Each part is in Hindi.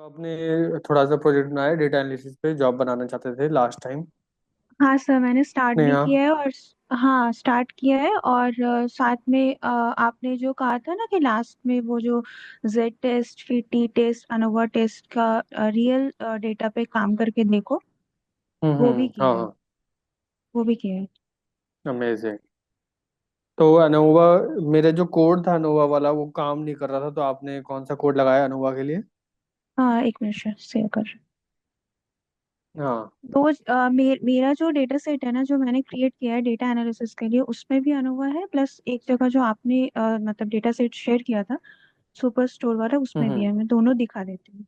तो आपने थोड़ा सा प्रोजेक्ट बनाया डेटा एनालिसिस पे, जॉब बनाना चाहते थे लास्ट टाइम हाँ सर, मैंने स्टार्ट अपने भी यहाँ। किया है और हाँ स्टार्ट किया है और साथ में आपने जो कहा था ना कि लास्ट में वो जो जेड टेस्ट फिर टी टेस्ट अनोवा टेस्ट का रियल डेटा पे काम करके देखो, वो भी हाँ किया है। हाँ। वो भी किया है। अमेजिंग। तो अनोवा, मेरे जो कोड था अनोवा वाला वो काम नहीं कर रहा था, तो आपने कौन सा कोड लगाया अनोवा के लिए? हाँ, एक मिनट सर, सेव कर। हाँ। तो मेरा जो डेटा सेट है ना, जो मैंने क्रिएट किया है डेटा एनालिसिस के लिए, उसमें भी अनोवा है, प्लस एक जगह जो आपने मतलब डेटा सेट शेयर किया था सुपर स्टोर वाला, उसमें भी हम्म। है। मैं दोनों दिखा देती हूँ।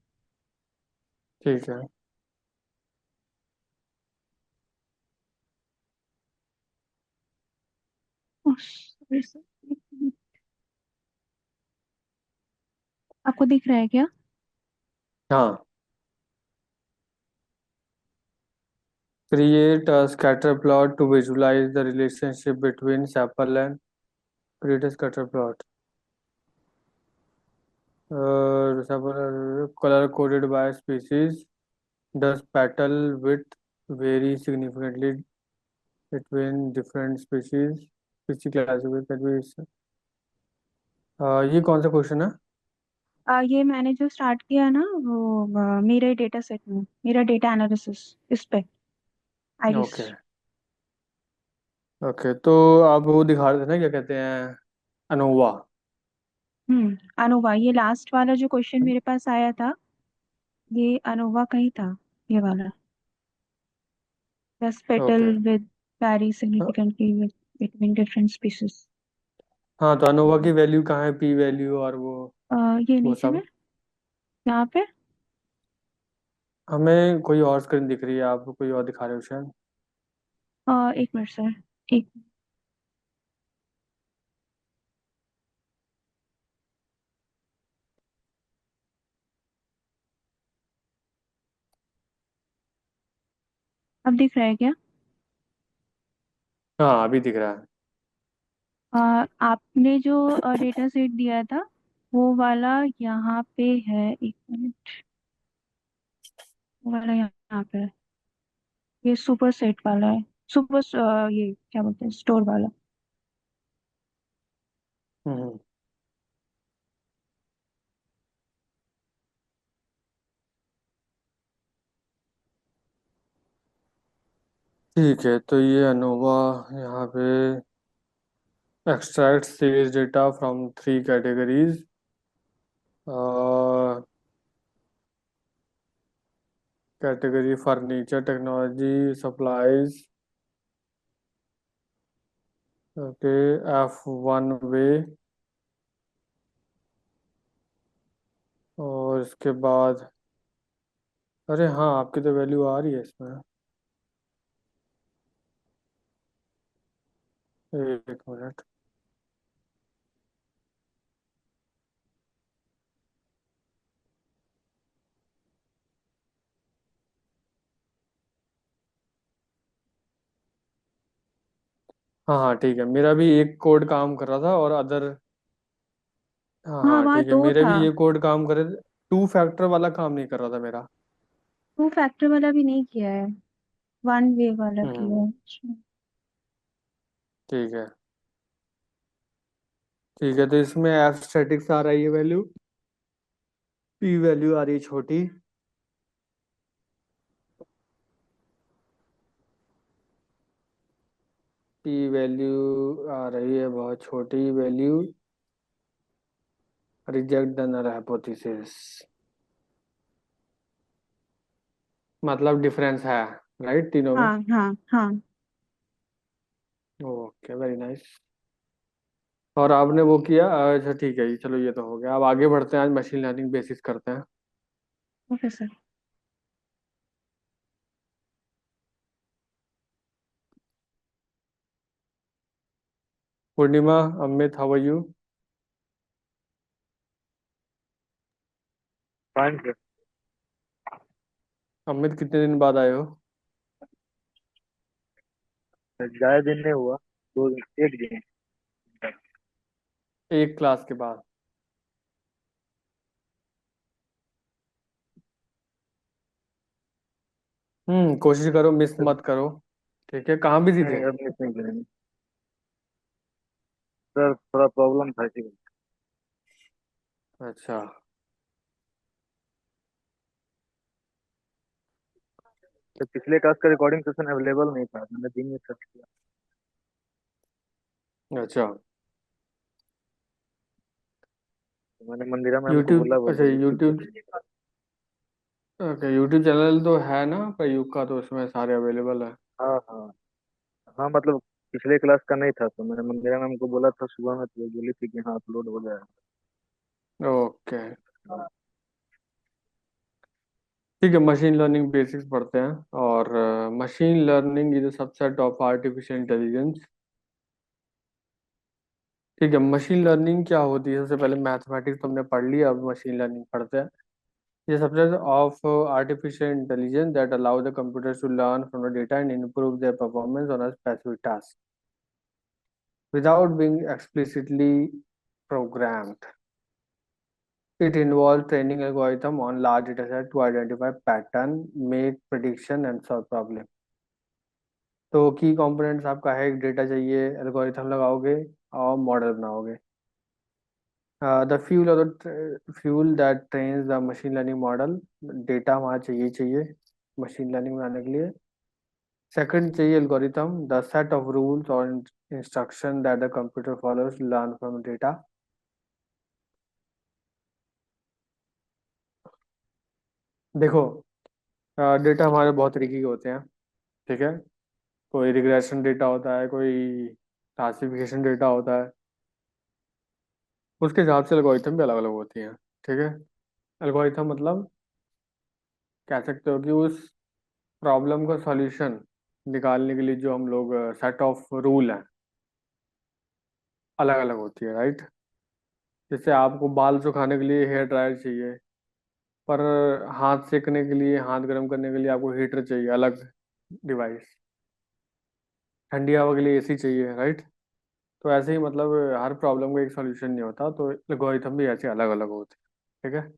ठीक है। ओह, sorry sir, एक मिनट। आपको दिख रहा है क्या? हाँ। Create a scatter plot to visualise the relationship between sepal and create a scatter plot. Colour coded by species, does petal with very significantly between different species, species classified that we ये कौन सा क्वेश्चन है? ये मैंने जो स्टार्ट किया ना, वो मेरे डेटा सेट में, मेरा डेटा एनालिसिस इस पे आइरिस। ओके। ओके, तो आप वो दिखा रहे थे ना, क्या कहते हैं, अनोवा। अनोवा, ये लास्ट वाला जो क्वेश्चन मेरे पास आया था, ये अनोवा का ही था, ये वाला। Does petal okay. With very significantly between different species. हाँ, तो अनोवा की वैल्यू कहाँ है, पी वैल्यू और ये वो नीचे में, सब? यहाँ पे। हमें कोई और स्क्रीन दिख रही है, आप कोई और दिखा रहे हो शायद। एक मिनट सर, एक। अब दिख रहा है क्या? हाँ, अभी दिख रहा है। आपने जो डेटा सेट दिया था, वो वाला यहाँ पे है। एक मिनट, वो वाला यहाँ पे है। ये सुपर सेट वाला है। सुपर ये क्या बोलते हैं, स्टोर वाला। हम्म। ठीक है, तो ये अनोवा यहाँ पे extract series data from three categories, category furniture technology supplies. Okay. F1 वे, और इसके बाद, अरे हाँ, आपकी तो वैल्यू आ रही है इसमें। एक मिनट। हाँ हाँ, ठीक है, मेरा भी एक कोड काम कर रहा था और अदर। हाँ हाँ, हाँ, वहाँ ठीक है, दो मेरे था। भी ये कोड काम कर रहे थे। टू फैक्टर वाला काम नहीं कर रहा था मेरा। टू फैक्टर वाला भी नहीं किया है, वन वे वाला हम्म। किया है। अच्छा। ठीक है। ठीक है, तो इसमें एफ स्टैटिक्स आ रही है वैल्यू, पी वैल्यू आ रही है छोटी। पी वैल्यू आ रही है बहुत छोटी value. Reject the null hypothesis, मतलब डिफरेंस है, राइट, तीनों में। हाँ हाँ हाँ। Okay, very nice. और आपने वो किया, अच्छा ठीक है, चलो ये तो हो गया, अब आगे बढ़ते हैं, आज मशीन लर्निंग बेसिस करते हैं। Okay sir. Purnima, Amit, how are you? Fine sir. Amit, कितने दिन बाद आए हो? ज्यादा दिन नहीं हुआ, 2 दिन, एक दिन। एक क्लास के बाद? कोशिश करो, मिस मत करो। ठीक है, कहाँ बिजी थे? नहीं, अब मिस नहीं करेंगे। सर थोड़ा प्रॉब्लम था जी। अच्छा। तो पिछले क्लास का रिकॉर्डिंग सेशन अवेलेबल नहीं था, मैंने दिन में सर्च किया। अच्छा। तो मैंने मंदिरा मैम को यूट्यूब, बोला, वो अच्छा बोली ठीक है यूट्यूब। भेजिए। ओके, यूट्यूब चैनल तो है ना प्रयोग का, तो उसमें सारे अवेलेबल है। हाँ हाँ। हाँ मतलब पिछले क्लास का नहीं था, तो मैंने मंदिरा मैम को बोला था सुबह में, तो वो बोली थी कि हाँ अपलोड हो जाएगा। ओके। हाँ। ठीक है, मशीन लर्निंग बेसिक्स पढ़ते हैं। और machine learning is a subset of artificial intelligence. ठीक है, मशीन लर्निंग क्या होती है? सबसे पहले मैथमेटिक्स तुमने पढ़ लिया, अब मशीन लर्निंग पढ़ते हैं। ये subset of artificial intelligence that allow the computer to learn from the data and improve their performance on a specific task without being explicitly programmed. It involves training algorithm on large dataset to identify pattern, make prediction and solve problem. तो की कंपोनेंट्स आपका है, एक डेटा चाहिए, एल्गोरिथम लगाओगे और मॉडल बनाओगे। द फ्यूल और the fuel that trains the machine learning model, data वहाँ चाहिए चाहिए मशीन लर्निंग बनाने के लिए। सेकंड चाहिए algorithm, the set of rules और instruction that the computer follows learn from data. देखो, डेटा हमारे बहुत तरीके के होते हैं। ठीक है, कोई रिग्रेशन डेटा होता है, कोई क्लासिफिकेशन डेटा होता है, उसके हिसाब से एल्गोरिथम भी अलग अलग होती हैं। ठीक है, एल्गोरिथम मतलब कह सकते हो कि उस प्रॉब्लम का सॉल्यूशन निकालने के लिए जो हम लोग सेट ऑफ रूल हैं, अलग अलग होती है, राइट। जैसे आपको बाल सुखाने के लिए हेयर ड्रायर चाहिए, पर हाथ सेकने के लिए, हाथ गर्म करने के लिए आपको हीटर चाहिए, अलग डिवाइस। ठंडी हवा के लिए एसी चाहिए, राइट। तो ऐसे ही मतलब हर प्रॉब्लम का एक सॉल्यूशन नहीं होता, तो एल्गोरिथम भी ऐसे अलग अलग होते हैं। ठीक है।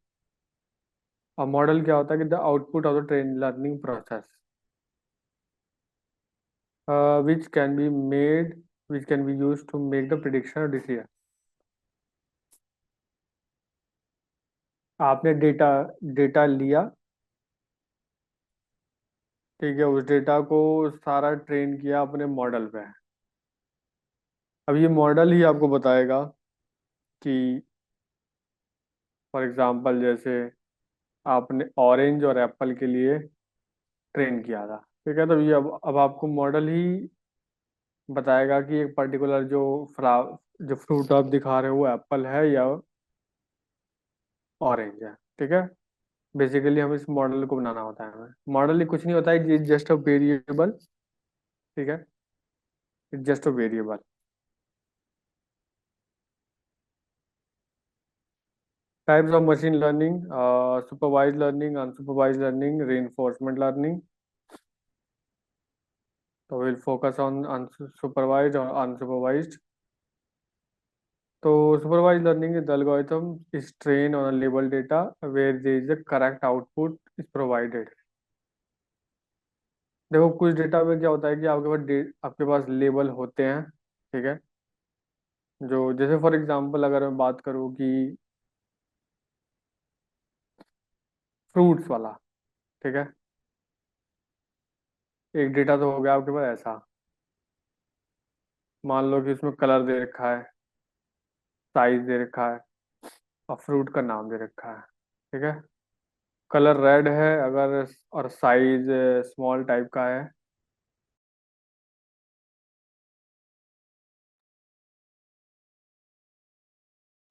अब मॉडल क्या होता है कि the output of the train learning process which can be made, which can be use to make the prediction और डिसीजन। आपने डेटा डेटा लिया, ठीक है, उस डेटा को सारा ट्रेन किया अपने मॉडल पे। अब ये मॉडल ही आपको बताएगा कि फॉर एग्जांपल जैसे आपने ऑरेंज और एप्पल के लिए ट्रेन किया था। ठीक है, तो ये अब आपको मॉडल ही बताएगा कि एक पर्टिकुलर जो जो फ्रूट आप दिखा रहे हो वो एप्पल है या ऑरेंज है। ठीक है, बेसिकली हम इस मॉडल को बनाना होता है हमें। मॉडल ही कुछ नहीं होता है, जस्ट अ वेरिएबल। ठीक है, it just a variable. Types of machine learning, supervise learning, unsupervise learning, reinforcement learning. तो विल फोकस ऑन अनसुपरवाइज और अनसुपरवाइज्ड। तो supervise learning is the algorithm is train on a label data where there is a correct output is provided. देखो, कुछ डेटा में क्या होता है कि आपके पास लेबल होते हैं। ठीक है, जो जैसे फॉर एग्जांपल अगर मैं बात करूँ कि फ्रूट्स वाला। ठीक है, एक डेटा तो हो गया आपके पास ऐसा, मान लो कि उसमें कलर दे रखा है, साइज दे रखा है और फ्रूट का नाम दे रखा है। ठीक है, कलर रेड है अगर, और साइज स्मॉल टाइप का है।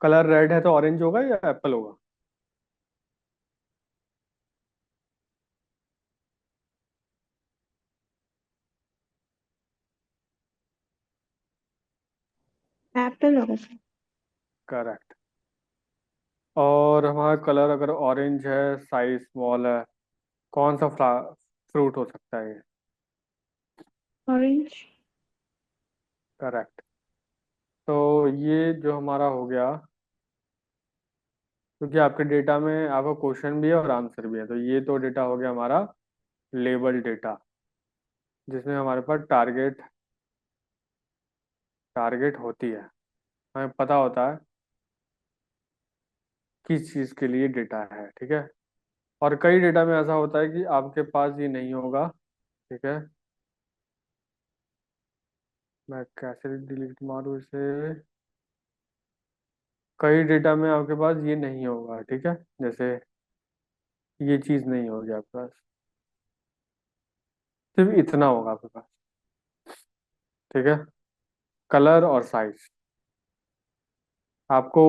कलर रेड है तो ऑरेंज होगा या एप्पल होगा? एप्पल होगा सर। करेक्ट। और हमारा कलर अगर ऑरेंज है, साइज स्मॉल है, कौन सा फ्रूट हो सकता है ये? ऑरेंज। करेक्ट। तो ये जो हमारा हो गया, क्योंकि आपके डेटा में आपका क्वेश्चन भी है और आंसर भी है, तो ये तो डेटा हो गया हमारा लेबल डेटा, जिसमें हमारे पास टारगेट टारगेट होती है, हमें पता होता है किस चीज़ के लिए डेटा है, ठीक है। और कई डेटा में ऐसा होता है कि आपके पास ये नहीं होगा, ठीक है। मैं कैसे डिलीट मारूँ इसे। कई डेटा में आपके पास ये नहीं होगा, ठीक है। जैसे ये चीज़ नहीं होगी आपके पास, सिर्फ इतना होगा आपके पास, ठीक है। कलर और साइज, आपको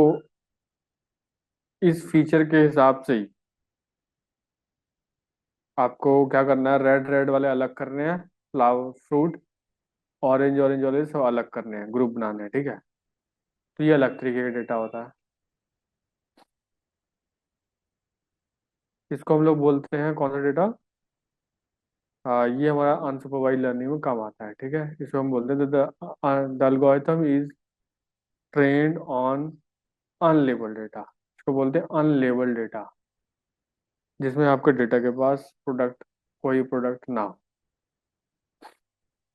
इस फीचर के हिसाब से ही आपको क्या करना है, रेड रेड वाले अलग करने हैं, फ्लावर फ्रूट, ऑरेंज ऑरेंज वाले सब अलग करने हैं, ग्रुप बनाने हैं, ठीक है। तो ये अलग तरीके का डेटा होता है, इसको हम लोग बोलते हैं कौन सा डेटा। ये हमारा अनसुपरवाइज लर्निंग में काम आता है, ठीक है। इसको हम बोलते हैं the algorithm is trained on unlabel data, इसको बोलते हैं अनलेबल डेटा, जिसमें आपके डेटा के पास प्रोडक्ट कोई प्रोडक्ट ना हो,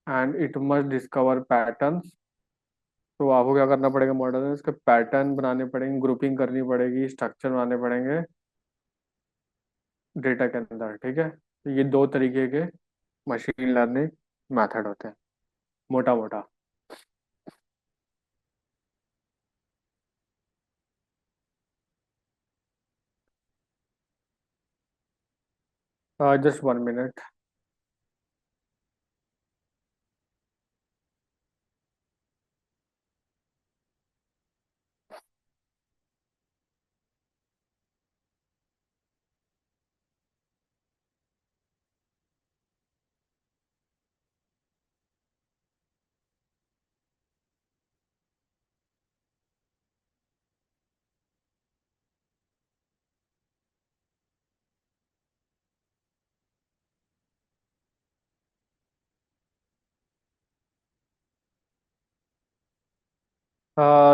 and it must discover patterns. तो आपको क्या करना पड़ेगा, मॉडल में इसके पैटर्न बनाने पड़ेंगे, ग्रुपिंग करनी पड़ेगी, स्ट्रक्चर बनाने पड़ेंगे डेटा के अंदर, ठीक है। तो ये दो तरीके के मशीन लर्निंग मेथड होते हैं, मोटा मोटा। Just 1 minute.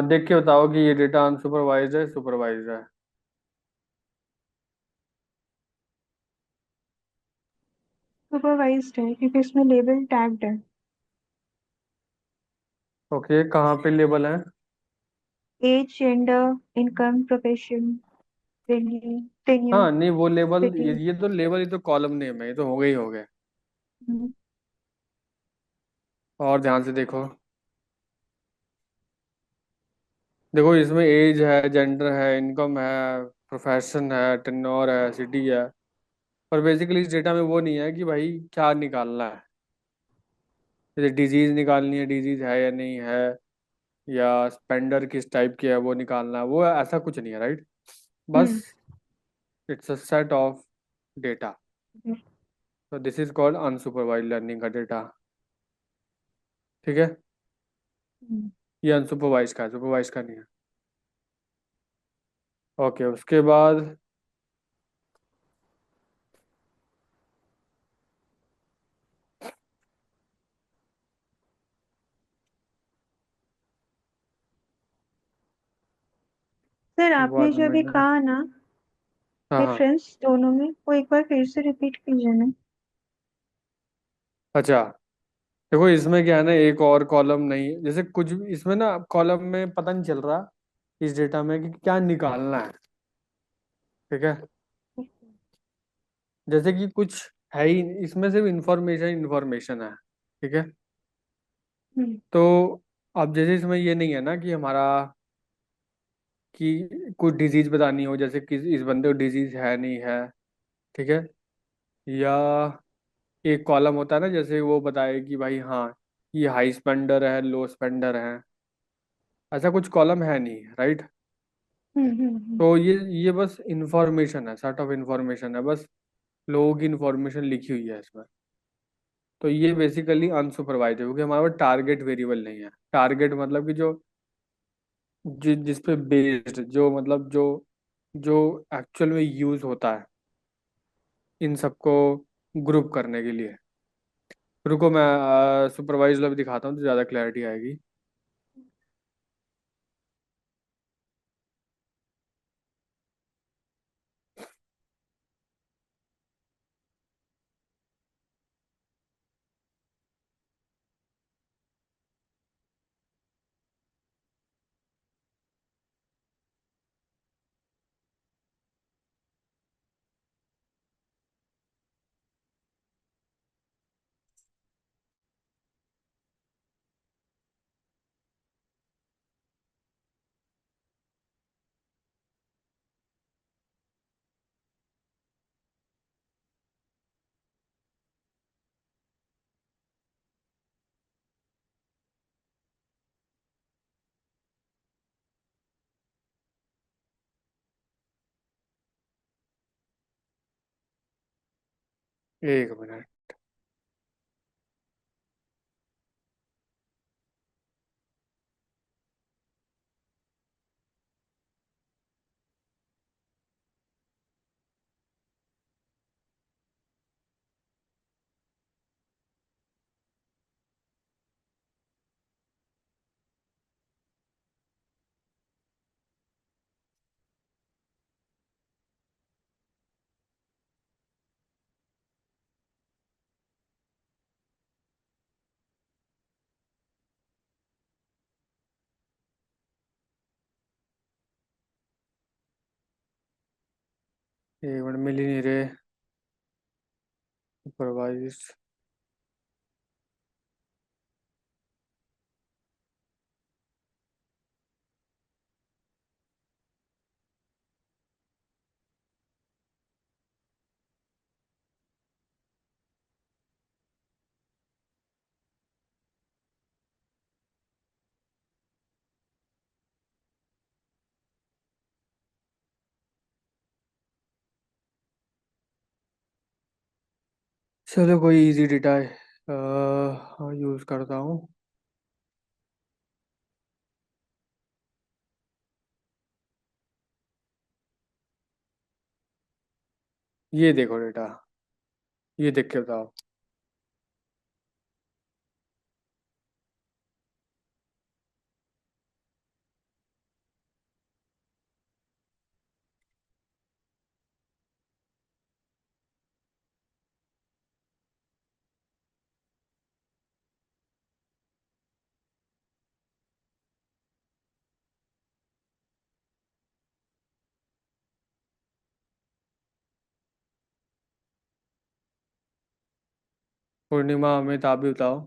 देख के बताओ कि ये डेटा अनसुपरवाइज है, सुपरवाइज है। सुपरवाइज्ड है क्योंकि इसमें लेबल टैग्ड है। ओके, कहाँ पे लेबल है। Age, gender, income, profession, venue, tenure, हाँ नहीं, वो लेबल, सिटी। ये तो लेबल, ये तो कॉलम नेम है, ये तो हो गए ही हो गए। और ध्यान से देखो, देखो इसमें एज है, जेंडर है, इनकम है, प्रोफेशन है, टेन्योर है, सिटी है। पर बेसिकली इस डेटा में वो नहीं है कि भाई क्या निकालना है, जैसे डिजीज निकालनी है, डिजीज है या नहीं है, या स्पेंडर किस टाइप की है वो निकालना है, वो ऐसा कुछ नहीं है, राइट। बस हम्म। It's a set of data. तो this is called unsupervised learning का डेटा, ठीक है। हम्म। ये अनसुपरवाइज का है, सुपरवाइज का नहीं है। ओके, उसके बाद सर आपने वन जो अभी मिनट कहा ना हाँ हाँ। डिफरेंस दोनों में, वो एक बार फिर से रिपीट कीजिए ना। अच्छा, देखो इसमें क्या है ना, एक और कॉलम नहीं, जैसे कुछ भी इसमें ना कॉलम में पता नहीं चल रहा इस डेटा में कि क्या निकालना है, ठीक है। जैसे कि कुछ है ही इसमें, सिर्फ इंफॉर्मेशन इंफॉर्मेशन है, ठीक है। हम्म। तो अब जैसे इसमें ये नहीं है ना कि हमारा कि कुछ डिजीज बतानी हो, जैसे कि इस बंदे को डिजीज है नहीं है, ठीक है। या एक कॉलम होता है ना, जैसे वो बताए कि भाई हाँ ये हाई स्पेंडर है, लो स्पेंडर है, ऐसा कुछ कॉलम है नहीं, राइट। तो ये बस इंफॉर्मेशन है, सेट ऑफ इंफॉर्मेशन है, बस लोगों की इंफॉर्मेशन लिखी हुई है इसमें। तो ये बेसिकली अनसुपरवाइज्ड है, क्योंकि हमारे पास टारगेट वेरिएबल नहीं है। टारगेट मतलब कि जिस पे बेस्ड, जो मतलब जो एक्चुअल में यूज होता है इन सबको ग्रुप करने के लिए। रुको मैं सुपरवाइज वाला भी दिखाता हूँ तो ज़्यादा क्लैरिटी आएगी। एक मिनट। एक मिनट, मिल ही नहीं रहे। सुपरवाइज। चलो कोई इजी डेटा है, यूज करता हूँ। ये देखो डेटा, ये देख के बताओ। पूर्णिमा, अमित, आप भी बताओ।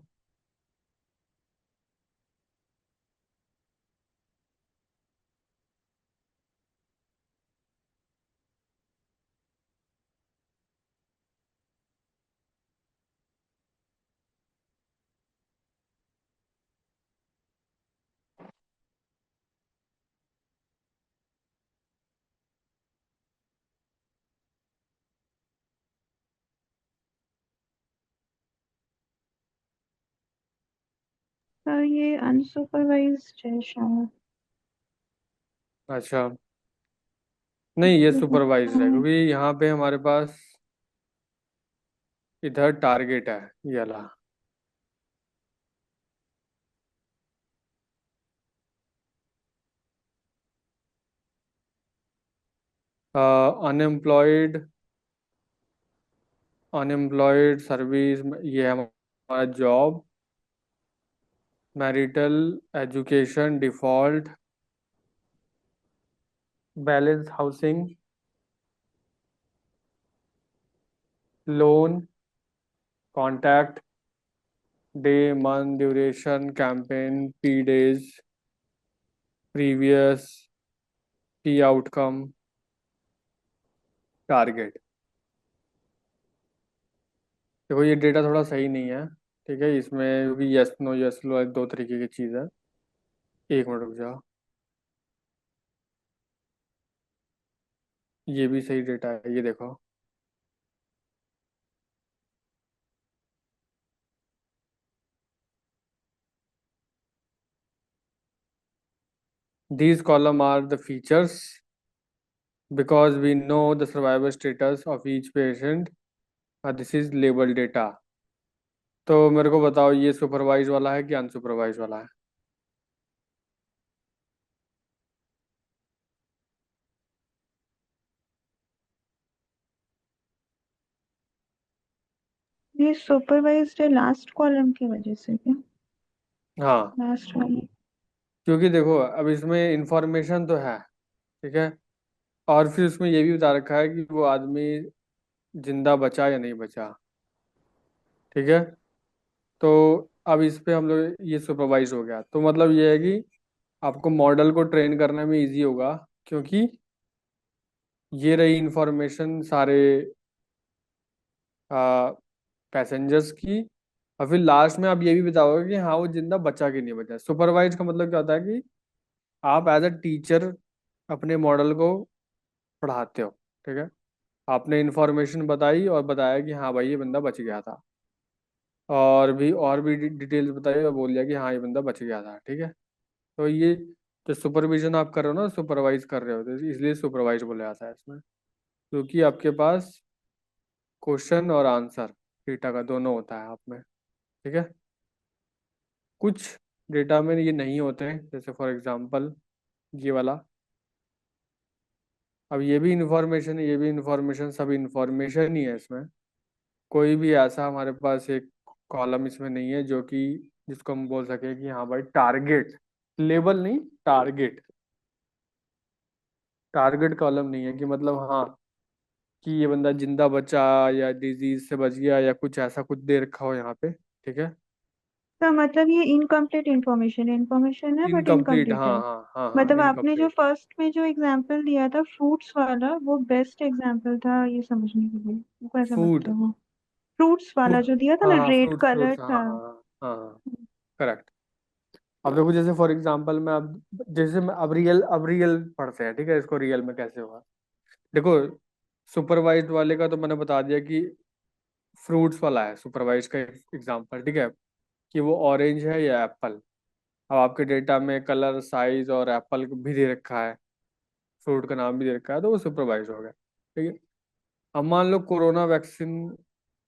सर ये अनसुपरवाइज्ड है शायद। अच्छा, नहीं ये सुपरवाइज्ड है, हाँ, क्योंकि यहाँ पे हमारे पास इधर टारगेट है, ये वाला। अनएम्प्लॉयड, अनएम्प्लॉयड सर्विस, ये है हमारा job. Marital, education, default, balance housing, loan, contact, day, month, duration, campaign, P days, previous, की आउटकम, टारगेट। देखो ये डेटा थोड़ा सही नहीं है, ठीक है, इसमें क्योंकि यस नो यस लो दो तरीके की चीज़ है। एक मिनट रुक जाओ, ये भी सही डेटा है, ये देखो। These column are the features because we know the survival status of each patient. This is label data। तो मेरे को बताओ ये सुपरवाइज वाला है कि अनसुपरवाइज वाला है? ये सुपरवाइज्ड है लास्ट कॉलम की वजह से क्या? हाँ, लास्ट वाली। क्योंकि देखो अब इसमें इंफॉर्मेशन तो है, ठीक है, और फिर उसमें ये भी बता रखा है कि वो आदमी जिंदा बचा या नहीं बचा, ठीक है। तो अब इस पे हम लोग ये सुपरवाइज हो गया, तो मतलब ये है कि आपको मॉडल को ट्रेन करने में इजी होगा, क्योंकि ये रही इंफॉर्मेशन सारे पैसेंजर्स की। और फिर लास्ट में आप ये भी बताओगे कि हाँ वो जिंदा बचा कि नहीं बचा। सुपरवाइज का मतलब क्या होता है कि आप एज अ टीचर अपने मॉडल को पढ़ाते हो, ठीक है, आपने इन्फॉर्मेशन बताई और बताया कि हाँ भाई ये बंदा बच गया था, और भी डिटेल्स बताई और बोल दिया कि हाँ ये बंदा बच गया था, ठीक है। तो ये जो सुपरविजन आप कर रहे हो ना, सुपरवाइज कर रहे हो, तो इसलिए सुपरवाइज बोला जाता है इसमें, क्योंकि आपके पास क्वेश्चन और आंसर डेटा का दोनों होता है आप में, ठीक है। कुछ डेटा में ये नहीं होते हैं, जैसे फॉर एग्जांपल ये वाला। अब ये भी इंफॉर्मेशन है, ये भी इंफॉर्मेशन, सब इंफॉर्मेशन ही है इसमें। कोई भी ऐसा हमारे पास एक कॉलम इसमें नहीं है जो कि जिसको हम बोल सके कि हाँ भाई टारगेट, लेबल नहीं, टारगेट, टारगेट कॉलम नहीं है कि मतलब हाँ कि ये बंदा जिंदा बचा या डिजीज से बच गया या कुछ ऐसा कुछ दे रखा हो यहाँ पे, ठीक है। तो मतलब ये इनकम्प्लीट इंफॉर्मेशन है, बट इनकम्प्लीट, इनकम्प्लीट हाँ है। हाँ हाँ हाँ, मतलब आपने जो इनकम्प्लीट। फर्स्ट में जो एग्जांपल दिया था फ्रूट्स वाला, वो बेस्ट एग्जांपल था ये समझने के लिए, वो कैसा फूड, लगता है वो? फ्रूट्स वाला फूड, जो दिया था हाँ ना, हाँ, रेड फ्रूट्स कलर फ्रूट्स, हाँ था। हाँ हाँ हाँ हाँ, करेक्ट। अब देखो जैसे फॉर एग्जांपल मैं अब, जैसे मैं अब रियल पढ़ते हैं, ठीक है, इसको रियल में कैसे होगा। देखो सुपरवाइज्ड वाले का तो मैंने बता दिया कि फ्रूट्स वाला है सुपरवाइज का एग्जांपल, ठीक है, कि वो ऑरेंज है या एप्पल। अब आपके डेटा में कलर, साइज और एप्पल भी दे रखा है, फ्रूट का नाम भी दे रखा है, तो वो सुपरवाइज हो गया, ठीक है। अब मान लो कोरोना वैक्सीन,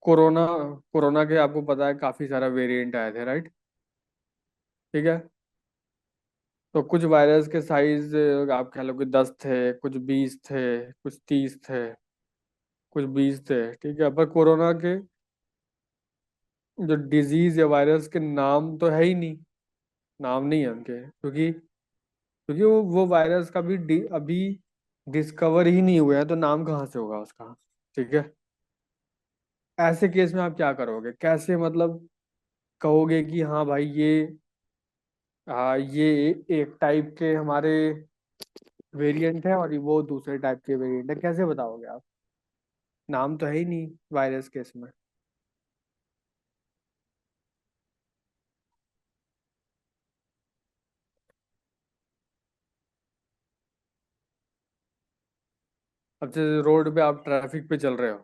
कोरोना कोरोना के आपको पता है काफी सारा वेरिएंट आए थे, राइट, ठीक है। तो कुछ वायरस के साइज आप कह लो कि 10 थे, कुछ 20 थे, कुछ 30 थे, कुछ 20 थे, ठीक है। पर कोरोना के जो डिजीज या वायरस के नाम तो है ही नहीं, नाम नहीं है उनके, क्योंकि वो वायरस का भी अभी डिस्कवर ही नहीं हुआ है, तो नाम कहाँ से होगा उसका, ठीक है। ऐसे केस में आप क्या करोगे, कैसे मतलब कहोगे कि हाँ भाई ये एक टाइप के हमारे वेरिएंट है और वो दूसरे टाइप के वेरिएंट है, कैसे बताओगे आप? नाम तो है ही नहीं वायरस के इसमें। अब जैसे रोड पे आप ट्रैफिक पे चल रहे हो,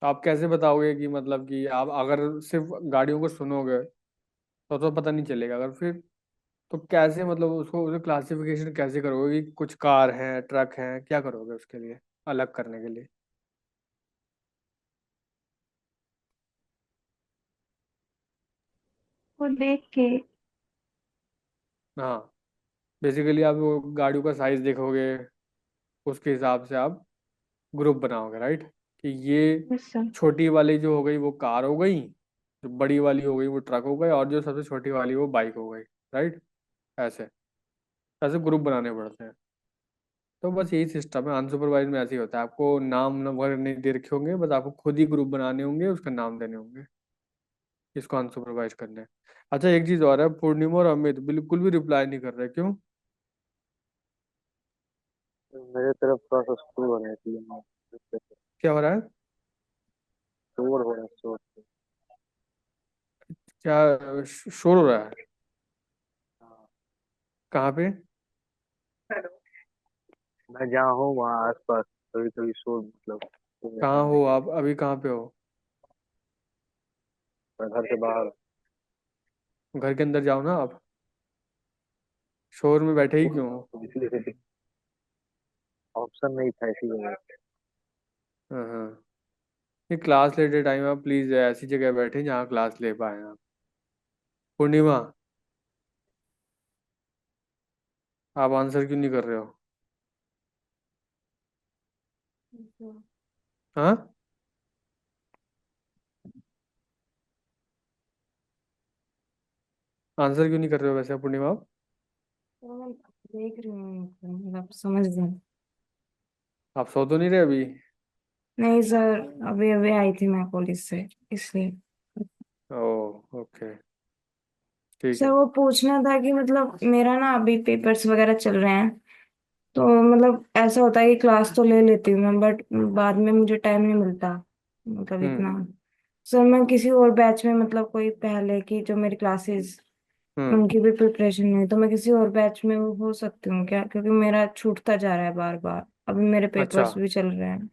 तो आप कैसे बताओगे कि मतलब कि आप अगर सिर्फ गाड़ियों को सुनोगे तो पता नहीं चलेगा, अगर फिर तो कैसे मतलब उसको क्लासिफिकेशन कैसे करोगे कि कुछ कार हैं, ट्रक हैं, क्या करोगे उसके लिए, अलग करने के लिए? वो देख के। हाँ, बेसिकली आप वो गाड़ियों का साइज देखोगे, उसके हिसाब से आप ग्रुप बनाओगे, राइट, कि ये यस सर। छोटी वाली जो हो गई वो कार हो गई, जो बड़ी वाली हो गई वो ट्रक हो गई, और जो सबसे छोटी वाली वो बाइक हो गई, राइट। ऐसे ऐसे ग्रुप बनाने पड़ते हैं। तो बस यही सिस्टम है, अनसुपरवाइज में ऐसे ही होता है, आपको नाम वगैरह नहीं दे रखे होंगे, बस आपको खुद ही ग्रुप बनाने होंगे, उसका नाम देने होंगे, इसको अनसुपरवाइज करना है। अच्छा एक चीज और है, पूर्णिमा और अमित बिल्कुल भी रिप्लाई नहीं कर रहे, क्यों? मेरे तरफ थोड़ा सा शोर हो रहा है इसलिए क्या हो रहा है? शोर हो रहा है शोर। क्या शोर हो रहा है? कहाँ पे? मैं जहाँ हूँ वहाँ आसपास कभी कभी शोर मतलब कहाँ सुनने हो के लिए। आप अभी, कहाँ पे हो? मैं घर से बाहर घर के अंदर जाओ ना आप, शोर में बैठे ही क्यों हो? हूँ, इसलिए ऑप्शन नहीं था इसी वजह से। हाँ हाँ, ये क्लास लेते टाइम आप प्लीज ऐसी जगह बैठे जहाँ क्लास ले पाए आप। पूर्णिमा, आप आंसर क्यों नहीं कर रहे हो? हाँ, आंसर क्यों नहीं कर रहे हो वैसे आप, पूर्णिमा आप? तो मैं देख रही हूँ, मतलब समझ रही हूँ। आप सो तो नहीं रहे अभी? नहीं सर, अभी अभी आई थी मैं कॉलेज से, इसलिए। ओह ओके, ठीक सर है। वो पूछना था कि मतलब मेरा ना अभी पेपर्स वगैरह चल रहे हैं, तो मतलब ऐसा होता है कि क्लास तो ले लेती हूँ मैं, बट बाद में मुझे टाइम नहीं मिलता, मतलब इतना। हम्म सर मैं किसी और बैच में, मतलब कोई पहले की जो मेरी क्लासेस, हम्म। उनकी भी प्रिपरेशन नहीं है, तो मैं किसी और बैच में वो हो सकती हूँ क्या? क्योंकि मेरा छूटता जा रहा है बार बार। अभी मेरे अच्छा। पेपर्स भी चल रहे हैं।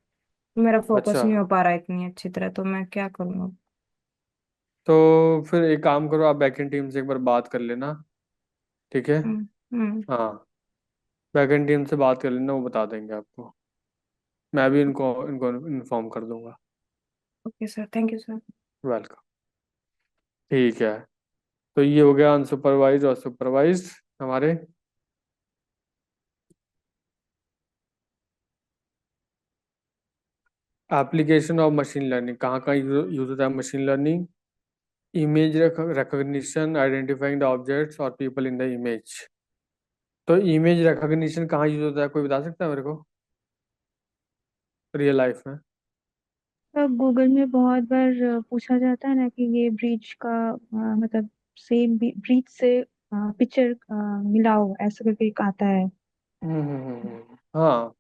मेरा फोकस अच्छा, नहीं हो पा रहा है इतनी अच्छी तरह, तो मैं क्या करूँ अब? तो फिर एक काम करो, आप बैकएंड टीम से एक बार बात कर लेना। ठीक है। हम्म। हम्म। हाँ, बैकएंड टीम से बात कर लेना, वो बता देंगे आपको। मैं भी इनको इनको इन्फॉर्म कर दूंगा। Okay sir, thank you sir. Welcome. ठीक है। तो ये हो गया अनसुपरवाइज और सुपरवाइज हमारे। एप्लीकेशन ऑफ मशीन लर्निंग कहाँ कहाँ यूज होता है machine learning? Image recognition, identifying the objects और पीपल इन द इमेज। तो इमेज रिकॉग्निशन कहाँ यूज होता है, कोई बता सकता है मेरे को, रियल लाइफ में? तो गूगल में बहुत बार पूछा जाता है ना कि ये ब्रीच का मतलब सेम ब्रीच से पिक्चर मिलाओ, ऐसा करके एक आता है। हाँ,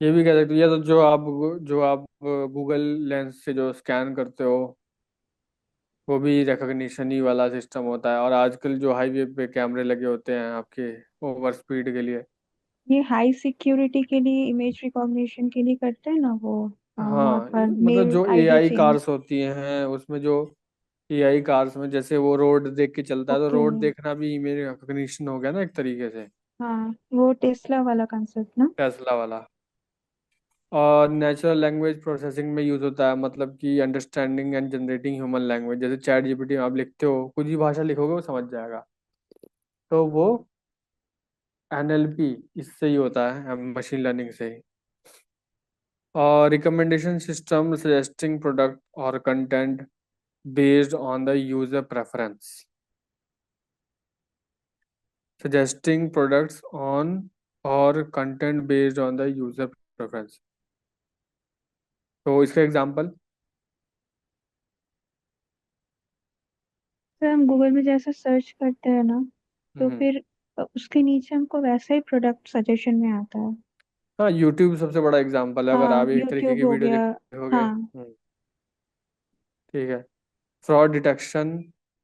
ये भी कह सकते हो, या तो जो आप गूगल लेंस से जो स्कैन करते हो, वो भी रिकॉग्निशन ही वाला सिस्टम होता है। और आजकल जो हाईवे पे कैमरे लगे होते हैं आपके ओवर स्पीड के लिए। ये हाई सिक्योरिटी के लिए इमेज रिकॉग्निशन के लिए करते हैं ना वो। बहुत हाँ, बार मतलब मेल जो आईडी एआई चेंज। कार्स होती हैं उसमें, जो एआई कार्स में जैसे वो रोड देख के चलता है, तो ओके। रोड देखना भी इमेज रिकॉग्निशन हो गया ना एक तरीके से। हाँ, वो टेस्ला वाला कंसेप्ट ना। टेस्ला वाला। और नेचुरल लैंग्वेज प्रोसेसिंग में यूज होता है, मतलब कि understanding and generating human language. जैसे चैट जीपीटी में आप लिखते हो, कुछ भी भाषा लिखोगे वो समझ जाएगा। तो वो एनएलपी इससे ही होता है, मशीन लर्निंग से ही। और रिकमेंडेशन सिस्टम सजेस्टिंग प्रोडक्ट और content based on the user preference. suggesting products on or content based on the user preference। तो इसका एग्जांपल? सर हम गूगल में जैसा सर्च करते हैं ना, तो हम्म। फिर उसके नीचे हमको वैसा ही प्रोडक्ट सजेशन में आता है। हाँ, यूट्यूब सबसे बड़ा एग्जांपल है, अगर हाँ, आप एक तरीके यूट्यूब की हो वीडियो गया। देखोगे। हाँ। ठीक है। Fraud detection,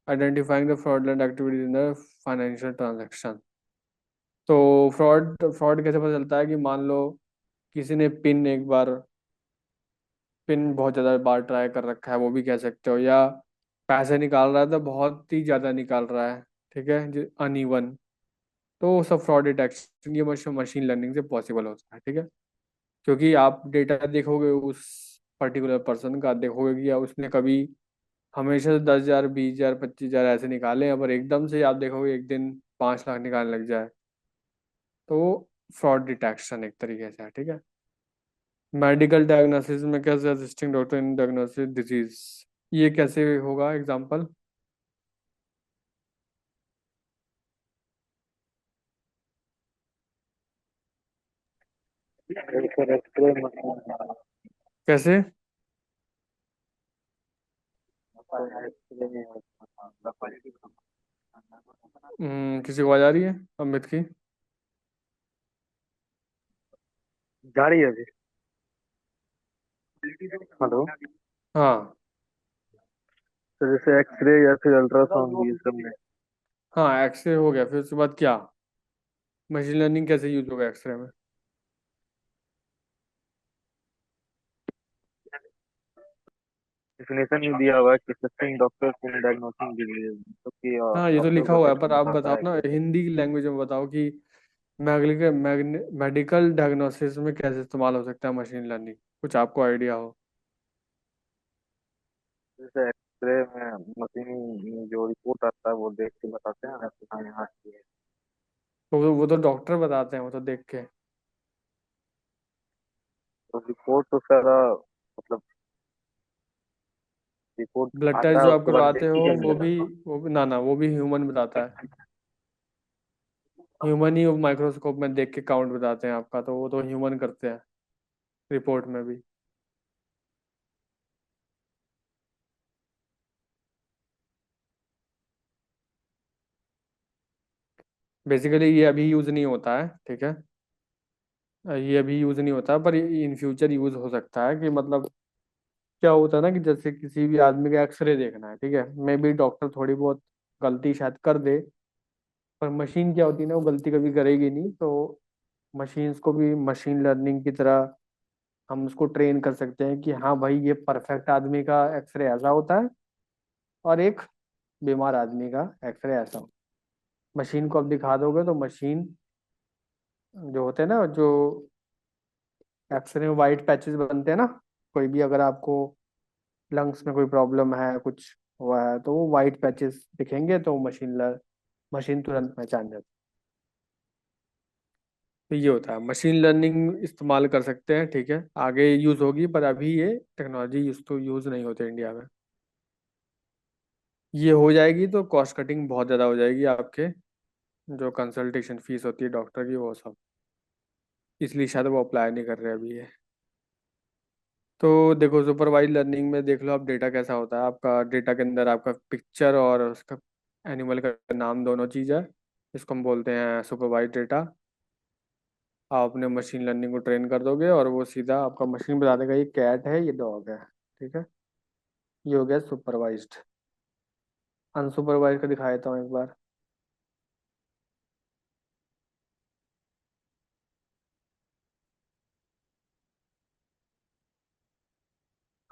identifying the fraudulent activities in the financial transaction. तो फ्रॉड फ्रॉड कैसे पता चलता है? कि मान लो किसी ने पिन बहुत ज़्यादा बार ट्राई कर रखा है, वो भी कह सकते हो। या पैसे निकाल रहा है तो बहुत ही ज़्यादा निकाल रहा है, ठीक है, जो अनइवन। तो वो सब फ्रॉड डिटेक्शन ये मशीन लर्निंग से पॉसिबल होता है। ठीक है, क्योंकि आप डेटा देखोगे उस पर्टिकुलर पर्सन का, देखोगे कि या उसने कभी हमेशा से 10,000, 20,000, 25,000 ऐसे निकाले हैं, पर एकदम से आप देखोगे एक दिन 5 लाख निकालने लग जाए, तो फ्रॉड डिटेक्शन एक तरीके से है। ठीक है। मेडिकल डायग्नोसिस में कैसे assisting doctor in diagnosis disease, ये कैसे होगा एग्जांपल? सर एक्सरे मशीन, कैसे? एक्सरे में किसी को आवाज आ रही है अमित की? जा रही है अभी? हेलो। हाँ। तो जैसे एक्सरे या फिर अल्ट्रासाउंड ये सब में हाँ, एक्सरे हो गया, फिर उसके बाद क्या? मशीन लर्निंग कैसे यूज होगा एक्सरे में? डेफिनेशन ही दिया हुआ है कि असिस्टिंग डॉक्टर्स इन डायग्नोसिंग डिजीज, तो कि हाँ, ये तो डॉक्टर लिखा को हुआ है, टेस्ट पर में आप बताता बताओ है ना, कि हिंदी लैंग्वेज में बताओ कि मेडिकल डायग्नोसिस में कैसे इस्तेमाल हो सकता है मशीन लर्निंग, कुछ आपको आइडिया हो? जैसे एक्सरे में मशीन में जो रिपोर्ट आता है वो देख के बताते हैं ना कि हाँ यहाँ की है। तो वो तो डॉक्टर बताते हैं, वो तो देख के। तो रिपोर्ट तो सारा मतलब रिपोर्ट ब्लड आता टेस्ट है जो आप उसके बाद करवाते देख हो, के वो भी ना वो भी ह्यूमन बताता है। ह्यूमन ही माइक्रोस्कोप में देख के काउंट बताते हैं आपका, तो वो तो ह्यूमन करते हैं रिपोर्ट में भी। बेसिकली ये अभी यूज नहीं होता है, ठीक है। ये अभी यूज नहीं होता, पर इन फ्यूचर यूज हो सकता है। कि मतलब क्या होता है ना, कि जैसे किसी भी आदमी का एक्सरे देखना है, ठीक है, मे बी डॉक्टर थोड़ी बहुत गलती शायद कर दे, पर मशीन क्या होती है ना, वो गलती कभी करेगी नहीं। तो मशीन्स को भी मशीन लर्निंग की तरह हम उसको ट्रेन कर सकते हैं कि हाँ भाई ये परफेक्ट आदमी का एक्सरे ऐसा होता है और एक बीमार आदमी का एक्सरे ऐसा हो। मशीन को अब दिखा दोगे तो मशीन जो होते हैं ना, जो एक्सरे में वाइट पैचेस बनते हैं ना, कोई भी अगर आपको लंग्स में कोई प्रॉब्लम है, कुछ हुआ है, तो वो वाइट पैचेस दिखेंगे तो मशीन तुरंत पहचान जाती है। तो ये होता है, मशीन लर्निंग इस्तेमाल कर सकते हैं, ठीक है, आगे यूज होगी, पर अभी ये टेक्नोलॉजी यूज नहीं होते इंडिया में। ये हो जाएगी तो कॉस्ट कटिंग बहुत ज़्यादा हो जाएगी आपके, जो कंसल्टेशन फीस होती है डॉक्टर की, वो सब, इसलिए शायद वो अप्लाई नहीं कर रहे अभी ये। तो देखो सुपरवाइज लर्निंग में देख लो आप डेटा कैसा होता है आपका। डेटा के अंदर आपका पिक्चर और उसका एनिमल का नाम दोनों चीज़ है, इसको हम बोलते हैं सुपरवाइज डेटा। आप अपने मशीन लर्निंग को ट्रेन कर दोगे और वो सीधा आपका मशीन बता देगा ये कैट है, ये डॉग है, ठीक है। ये हो गया सुपरवाइज्ड। अनसुपरवाइज का दिखा देता हूँ एक बार।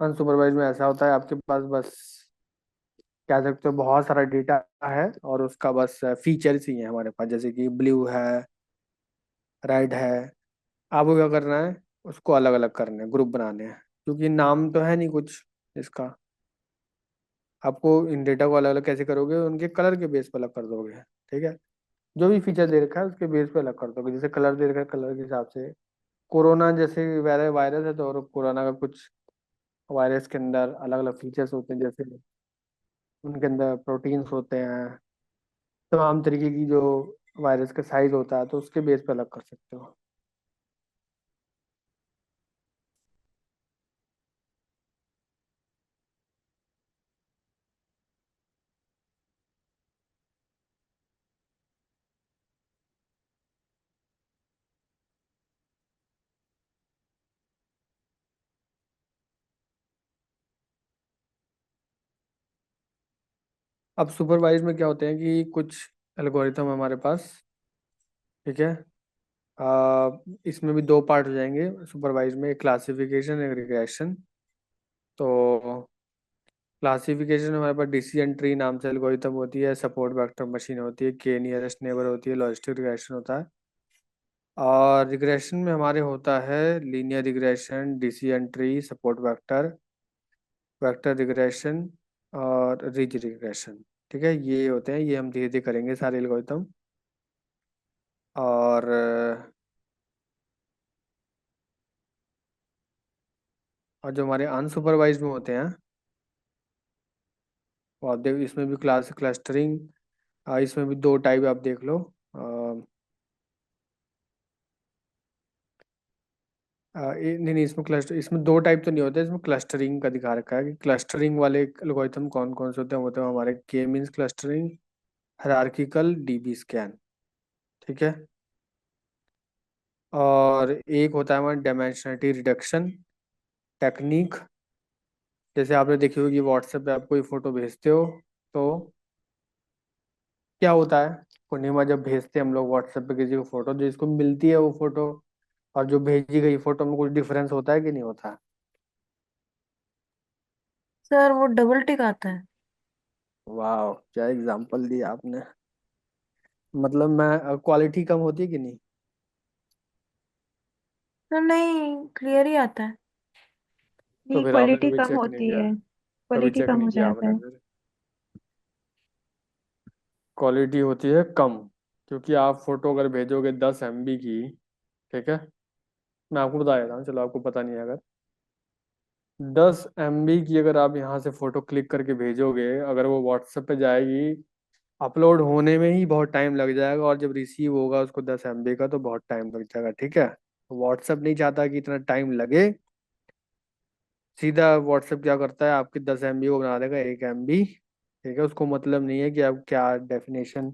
अनसुपरवाइज में ऐसा होता है आपके पास बस कह सकते हो बहुत सारा डेटा है और उसका बस फीचर्स ही है हमारे पास, जैसे कि ब्लू है, रेड है। आपको क्या करना है, उसको अलग अलग करने हैं, ग्रुप बनाने हैं, क्योंकि नाम तो है नहीं कुछ इसका। आपको इन डेटा को अलग अलग कैसे करोगे, उनके कलर के बेस पर अलग कर दोगे, ठीक है। जो भी फीचर दे रखा है उसके बेस पे अलग कर दोगे, जैसे कलर दे रखा है कलर के हिसाब से। कोरोना जैसे वायरस है तो और कोरोना का कुछ वायरस के अंदर अलग अलग फीचर्स होते हैं, जैसे उनके अंदर प्रोटीन्स होते हैं, तमाम तरीके की जो वायरस का साइज होता है, तो उसके बेस पे अलग कर सकते हो। अब सुपरवाइज में क्या होते हैं कि कुछ एल्गोरिथम हमारे पास, ठीक है। इसमें भी दो पार्ट हो जाएंगे सुपरवाइज में, एक क्लासिफिकेशन, एक रिग्रेशन। तो क्लासिफिकेशन में हमारे पास डिसीजन ट्री नाम से एल्गोरिथम होती है, सपोर्ट वेक्टर मशीन होती है, के नियरेस्ट नेबर होती है, लॉजिस्टिक रिग्रेशन होता है। और रिग्रेशन में हमारे होता है linear regression, decision tree, support vector, vector regression और रिज रिग्रेशन, ठीक है। ये होते हैं, ये हम धीरे धीरे करेंगे सारे एल्गोरिथम। और जो हमारे अनसुपरवाइज में होते हैं, वो आप देख, इसमें भी क्लस्टरिंग, इसमें भी दो टाइप आप देख लो। नहीं नहीं, इसमें क्लस्टर, इसमें दो टाइप तो नहीं होते, इसमें क्लस्टरिंग का दिखा रखा है कि क्लस्टरिंग वाले एल्गोरिथम कौन कौन से होते हैं। वो होते हैं हमारे के means clustering, hierarchical, dB scan, ठीक है। और एक होता है हमारा डायमेंशनलिटी रिडक्शन टेक्निक। जैसे आपने देखी होगी व्हाट्सएप पे आप कोई फोटो भेजते हो, तो क्या होता है, पूर्णिमा जब भेजते हैं हम लोग व्हाट्सएप पे किसी को फोटो, जो इसको मिलती है वो फोटो और जो भेजी गई फोटो में कुछ डिफरेंस होता है कि नहीं होता? सर वो डबल टिक आता है। वाह, क्या एग्जांपल दिया आपने। मतलब मैं क्वालिटी कम होती है कि नहीं? सर नहीं, क्लियर ही आता है। तो नहीं, फिर आपने क्वालिटी कभी कम चेक नहीं होती किया? है, कभी क्वालिटी चेक कम नहीं हो किया जाता आपने है। फिर? क्वालिटी होती है कम, क्योंकि आप फोटो अगर भेजोगे 10 MB की, ठीक है, मैं आपको बता देता हूँ, चलो आपको पता नहीं है अगर 10 MB की अगर आप यहाँ से फोटो क्लिक करके भेजोगे, अगर वो व्हाट्सएप पे जाएगी, अपलोड होने में ही बहुत टाइम लग जाएगा, और जब रिसीव होगा उसको 10 MB का तो बहुत टाइम लग जाएगा, ठीक है। व्हाट्सएप नहीं चाहता कि इतना टाइम लगे, सीधा व्हाट्सएप क्या करता है, आपकी 10 MB को बना देगा 1 MB, ठीक है। उसको मतलब नहीं है कि आप क्या डेफिनेशन,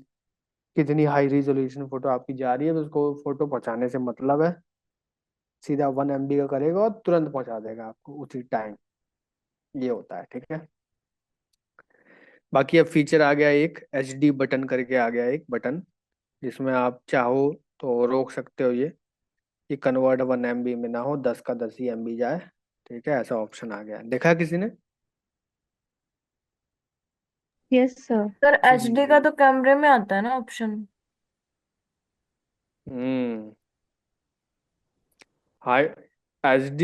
कितनी हाई रिजोल्यूशन फोटो आपकी जा रही है, तो उसको फोटो पहुंचाने से मतलब है, सीधा 1 MB का करेगा और तुरंत पहुंचा देगा आपको उसी टाइम। ये होता है, ठीक है। बाकी अब फीचर आ गया एक HD बटन करके आ गया, एक बटन जिसमें आप चाहो तो रोक सकते हो ये, कि कन्वर्ट 1 MB में ना हो, 10 का 10 ही MB जाए। ठीक है, ऐसा ऑप्शन आ गया, देखा किसी ने? Yes sir. सर एचडी का तो कैमरे में आता है ना ऑप्शन। हम्म। हाई HD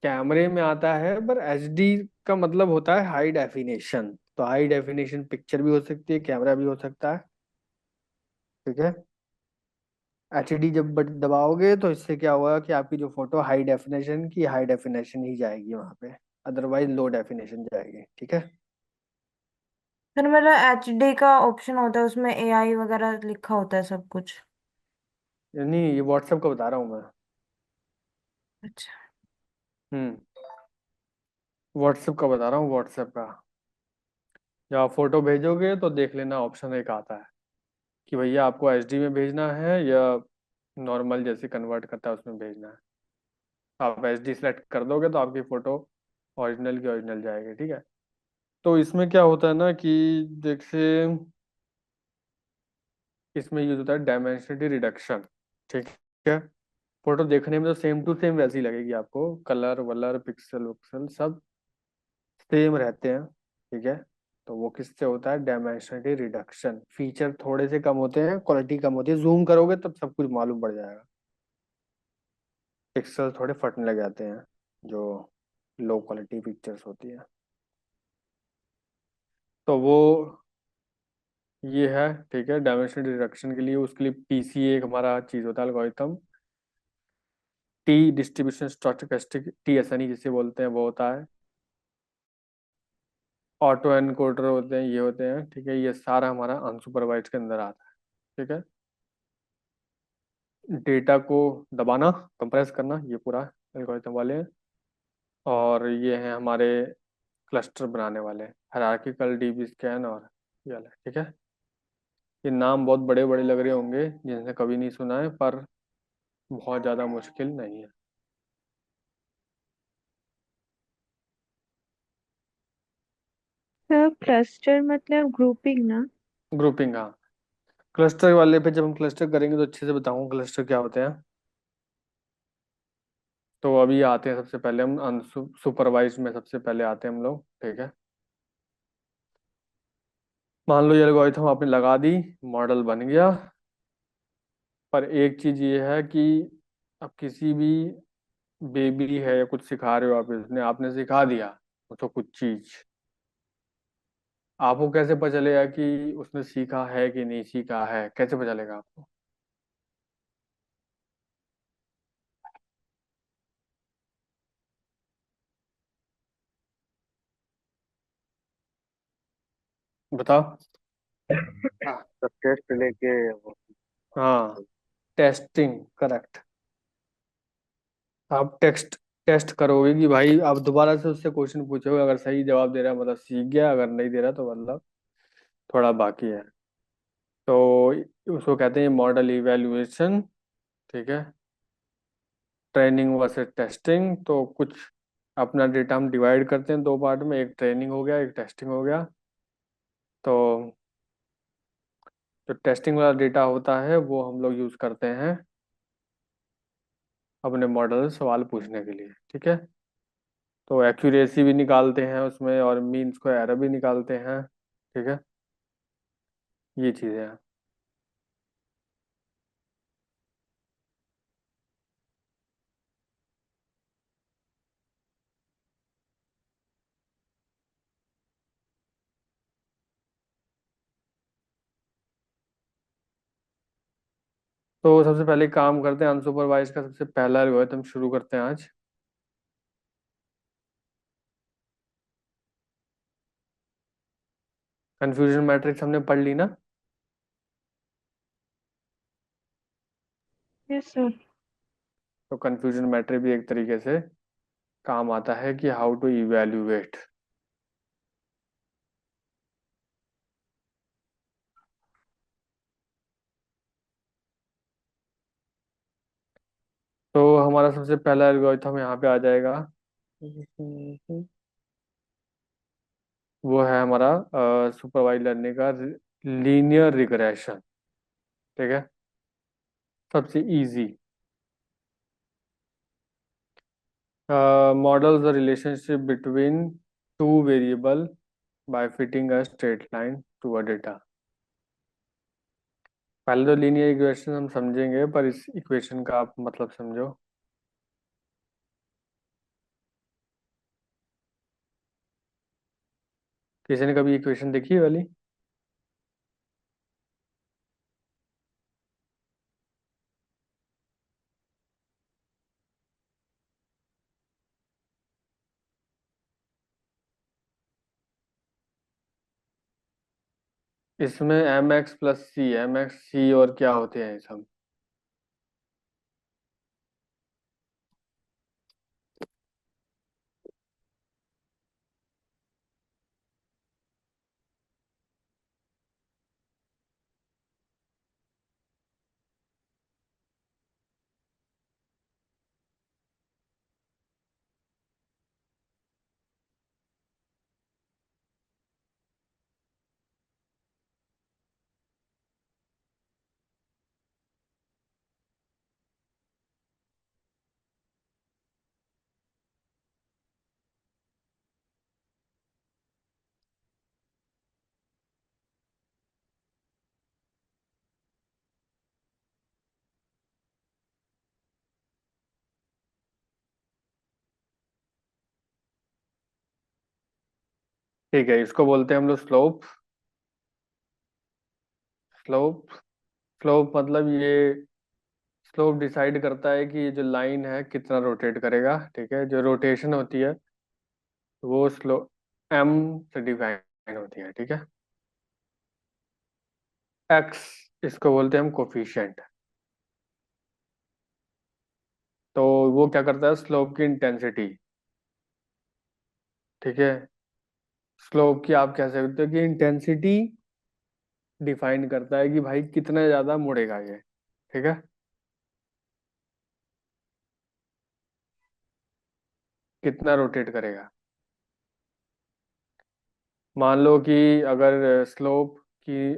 कैमरे में आता है, पर HD का मतलब होता है हाई डेफिनेशन। तो हाई डेफिनेशन पिक्चर भी हो सकती है, कैमरा भी हो सकता है। ठीक है। HD जब दबाओगे तो इससे क्या होगा कि आपकी जो फोटो हाई डेफिनेशन की, हाई डेफिनेशन ही जाएगी वहां पे, अदरवाइज लो डेफिनेशन जाएगी। ठीक है। सर मेरा एचडी का ऑप्शन होता है, उसमें एआई वगैरह लिखा होता है सब कुछ। नहीं, ये व्हाट्सएप का बता रहा हूँ मैं। अच्छा। हम्म। व्हाट्सएप का बता रहा हूँ, व्हाट्सएप का। जब आप फोटो भेजोगे तो देख लेना, ऑप्शन एक आता है कि भैया आपको HD में भेजना है या नॉर्मल जैसे कन्वर्ट करता है उसमें भेजना है। आप HD सेलेक्ट कर दोगे तो आपकी फोटो ओरिजिनल की ओरिजिनल जाएगी। ठीक है। तो इसमें क्या होता है ना कि जैसे इसमें यूज होता है डायमेंसिटी रिडक्शन। ठीक है। फोटो देखने में तो सेम टू सेम वैसी लगेगी आपको, कलर वलर पिक्सल विक्सल सब सेम रहते हैं। ठीक है। तो वो किससे होता है? Dimensionality reduction. फीचर थोड़े से कम होते हैं, क्वालिटी कम होती है, जूम करोगे तब सब कुछ मालूम पड़ जाएगा। पिक्सल थोड़े फटने लग जाते हैं जो लो क्वालिटी पिक्चर्स होती है। तो वो ये है। ठीक है। डायमेंशनलिटी रिडक्शन के लिए, उसके लिए PC एक हमारा चीज होता है, algorithm. T distribution stochastic, TSNE जिसे बोलते हैं, वो होता है। ऑटो एनकोडर होते हैं, ये होते हैं। ठीक है। ये सारा हमारा अनसुपरवाइज्ड के अंदर आता है। ठीक है। डेटा को दबाना, कंप्रेस करना, ये पूरा एल्गोरिथम वाले हैं। और ये हैं हमारे क्लस्टर बनाने वाले, हायरार्किकल DB स्कैन और ये वाला। ठीक है। ये नाम बहुत बड़े बड़े लग रहे होंगे जिनसे कभी नहीं सुना है, पर बहुत ज़्यादा मुश्किल नहीं है। सर क्लस्टर मतलब ग्रुपिंग ना? ग्रुपिंग, हाँ। क्लस्टर वाले पे जब हम क्लस्टर करेंगे तो अच्छे से बताऊंगा क्लस्टर क्या होते हैं। तो अभी आते हैं, सबसे पहले हम अनसुपरवाइज में सबसे पहले आते हैं हम लोग। ठीक है। मान लो ये एल्गोरिथम आपने लगा दी, मॉडल बन गया। पर एक चीज ये है कि अब किसी भी बेबी है या कुछ सिखा रहे हो आप, इसने आपने सिखा दिया उसको कुछ चीज, आपको कैसे पता चलेगा कि उसने सीखा है कि नहीं सीखा है? कैसे पता चलेगा आपको? बताओ। हाँ। सब टेस्ट लेके वो। हाँ, टेस्टिंग, करेक्ट। आप टेस्ट करोगे कि भाई आप दोबारा से उससे क्वेश्चन पूछोगे, अगर सही जवाब दे रहा है मतलब सीख गया, अगर नहीं दे रहा तो मतलब थोड़ा बाकी है। तो उसको कहते हैं मॉडल इवेल्युएशन। ठीक है। Training versus testing. तो कुछ अपना डेटा हम डिवाइड करते हैं दो पार्ट में, एक ट्रेनिंग हो गया, एक टेस्टिंग हो गया। तो जो टेस्टिंग वाला डेटा होता है वो हम लोग यूज करते हैं अपने मॉडल से सवाल पूछने के लिए। ठीक है। तो एक्यूरेसी भी निकालते हैं उसमें, और मीन स्क्वायर एरर भी निकालते हैं। ठीक है। ये चीजें हैं। तो सबसे पहले काम करते हैं अनसुपरवाइज का, सबसे पहला एल्गोरिथम शुरू करते हैं आज। कंफ्यूजन मैट्रिक्स हमने पढ़ ली ना? Yes sir. तो कंफ्यूजन मैट्रिक भी एक तरीके से काम आता है कि हाउ टू इवेल्युएट। तो हमारा सबसे पहला एल्गोरिथम यहाँ पे आ जाएगा। वो है हमारा सुपरवाइज लर्निंग का लीनियर रिग्रेशन। ठीक है। सबसे easy. Models the relationship between two variable by fitting a straight line to a data. पहले तो लीनियर इक्वेशन हम समझेंगे, पर इस इक्वेशन का आप मतलब समझो। किसी ने कभी इक्वेशन देखी है वाली? इसमें एम एक्स प्लस सी, एम एक्स सी और क्या होते हैं ये सब? ठीक है, इसको बोलते हैं हम लोग स्लोप। स्लोप स्लोप मतलब ये स्लोप डिसाइड करता है कि ये जो लाइन है कितना रोटेट करेगा। ठीक है, जो रोटेशन होती है वो स्लो एम से डिफाइन होती है। ठीक है, एक्स इसको बोलते हैं हम कोफिशिएंट। तो वो क्या करता है, स्लोप की इंटेंसिटी। ठीक है, स्लोप की आप कह सकते हो कि इंटेंसिटी डिफाइन करता है कि भाई कितना ज्यादा मुड़ेगा ये। ठीक है, कितना रोटेट करेगा। मान लो कि अगर स्लोप की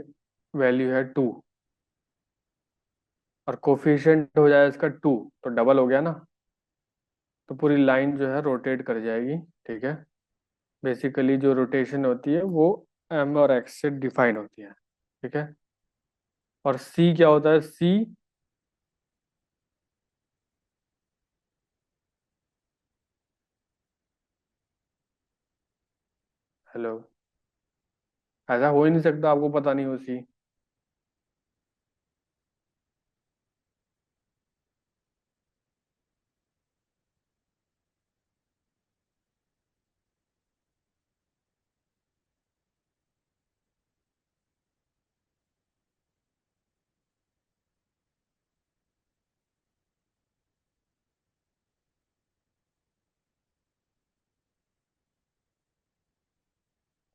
वैल्यू है 2 और कोफिशिएंट हो जाए इसका 2, तो डबल हो गया ना। तो पूरी लाइन जो है रोटेट कर जाएगी। ठीक है, बेसिकली जो रोटेशन होती है वो एम और एक्स से डिफाइन होती है। ठीक है, और सी क्या होता है? सी हेलो, ऐसा हो ही नहीं सकता आपको पता नहीं हो सी।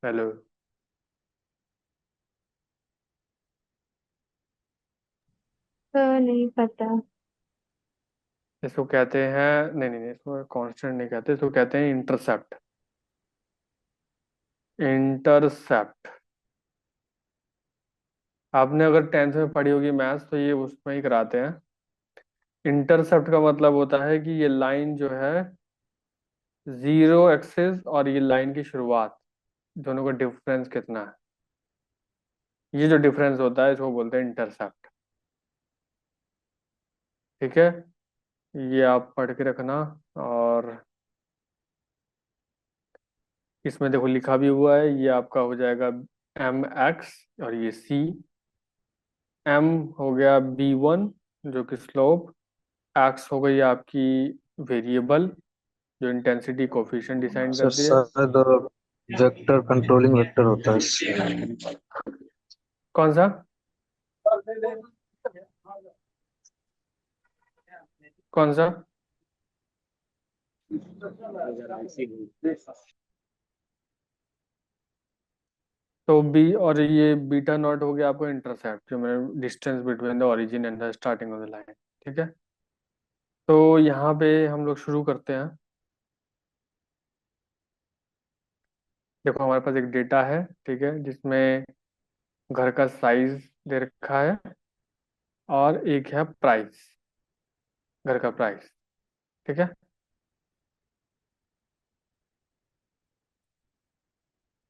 हेलो, नहीं पता। इसको कहते हैं, नहीं नहीं नहीं, इसको कांस्टेंट नहीं कहते, इसको कहते हैं इंटरसेप्ट। इंटरसेप्ट आपने अगर 10th में पढ़ी होगी मैथ्स, तो ये उसमें ही कराते हैं। इंटरसेप्ट का मतलब होता है कि ये लाइन जो है जीरो एक्सिस और ये लाइन की शुरुआत, दोनों का डिफरेंस कितना है, ये जो डिफरेंस होता है इसको बोलते हैं इंटरसेप्ट। ठीक है, ये आप पढ़ के रखना। और इसमें देखो लिखा भी हुआ है, ये आपका हो जाएगा एम एक्स और ये सी। एम हो गया B1 जो कि स्लोप, एक्स हो गई आपकी वेरिएबल जो इंटेंसिटी कोफिशिएंट डिसाइड सर करती है। शायद वेक्टर कंट्रोलिंग वेक्टर होता है। कौन सा? कौन सा? तो बी और ये बीटा नॉट हो गया आपको इंटरसेप्ट, जो मैंने distance between the origin and the starting of the line. ठीक है, तो यहाँ पे हम लोग शुरू करते हैं। देखो हमारे पास एक डेटा है, ठीक है, जिसमें घर का साइज दे रखा है और एक है प्राइस, घर का प्राइस। ठीक है।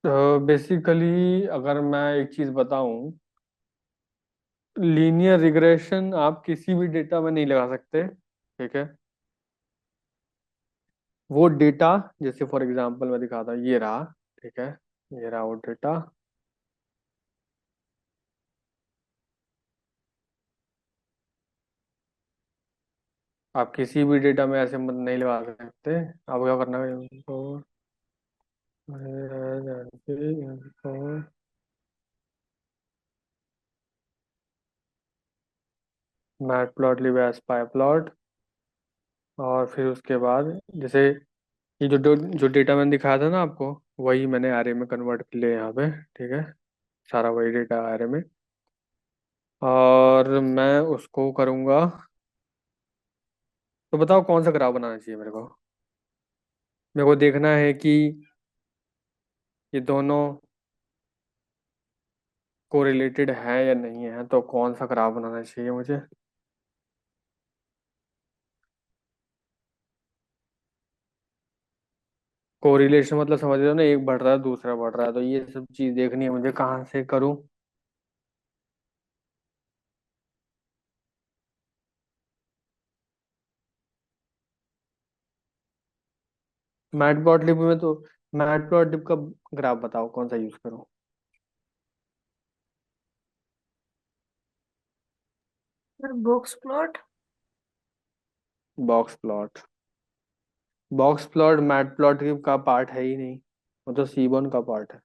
तो बेसिकली अगर मैं एक चीज बताऊं, लीनियर रिग्रेशन आप किसी भी डेटा में नहीं लगा सकते। ठीक है। वो डेटा, जैसे फॉर एग्जांपल मैं दिखाता हूँ, ये रहा। ठीक है। ये रहा वो डेटा। आप किसी भी डेटा में ऐसे मत नहीं लगा सकते। आपको क्या करना है, मैट प्लॉट लिव एज पाई प्लॉट। और फिर उसके बाद जैसे ये जो डेटा मैंने दिखाया था ना आपको, वही मैंने एरे में कन्वर्ट कर लिया यहाँ पे। ठीक है। सारा वही डेटा एरे में। और मैं उसको करूँगा। तो बताओ कौन सा ग्राफ बनाना चाहिए मेरे को। मेरे को देखना है कि ये दोनों कोरिलेटेड है या नहीं है, तो कौन सा ग्राफ बनाना चाहिए मुझे। कोरिलेशन मतलब समझ रहे हो ना, एक बढ़ रहा है दूसरा बढ़ रहा है, तो ये सब चीज देखनी है मुझे, कहाँ से करूँ। मैटप्लॉटलिब में तो, मैटप्लॉटलिब का ग्राफ बताओ कौन सा यूज करूँ। Sir box plot. Box plot. Box plot matplotlib का पार्ट है ही नहीं, वो तो सीबॉन का पार्ट है।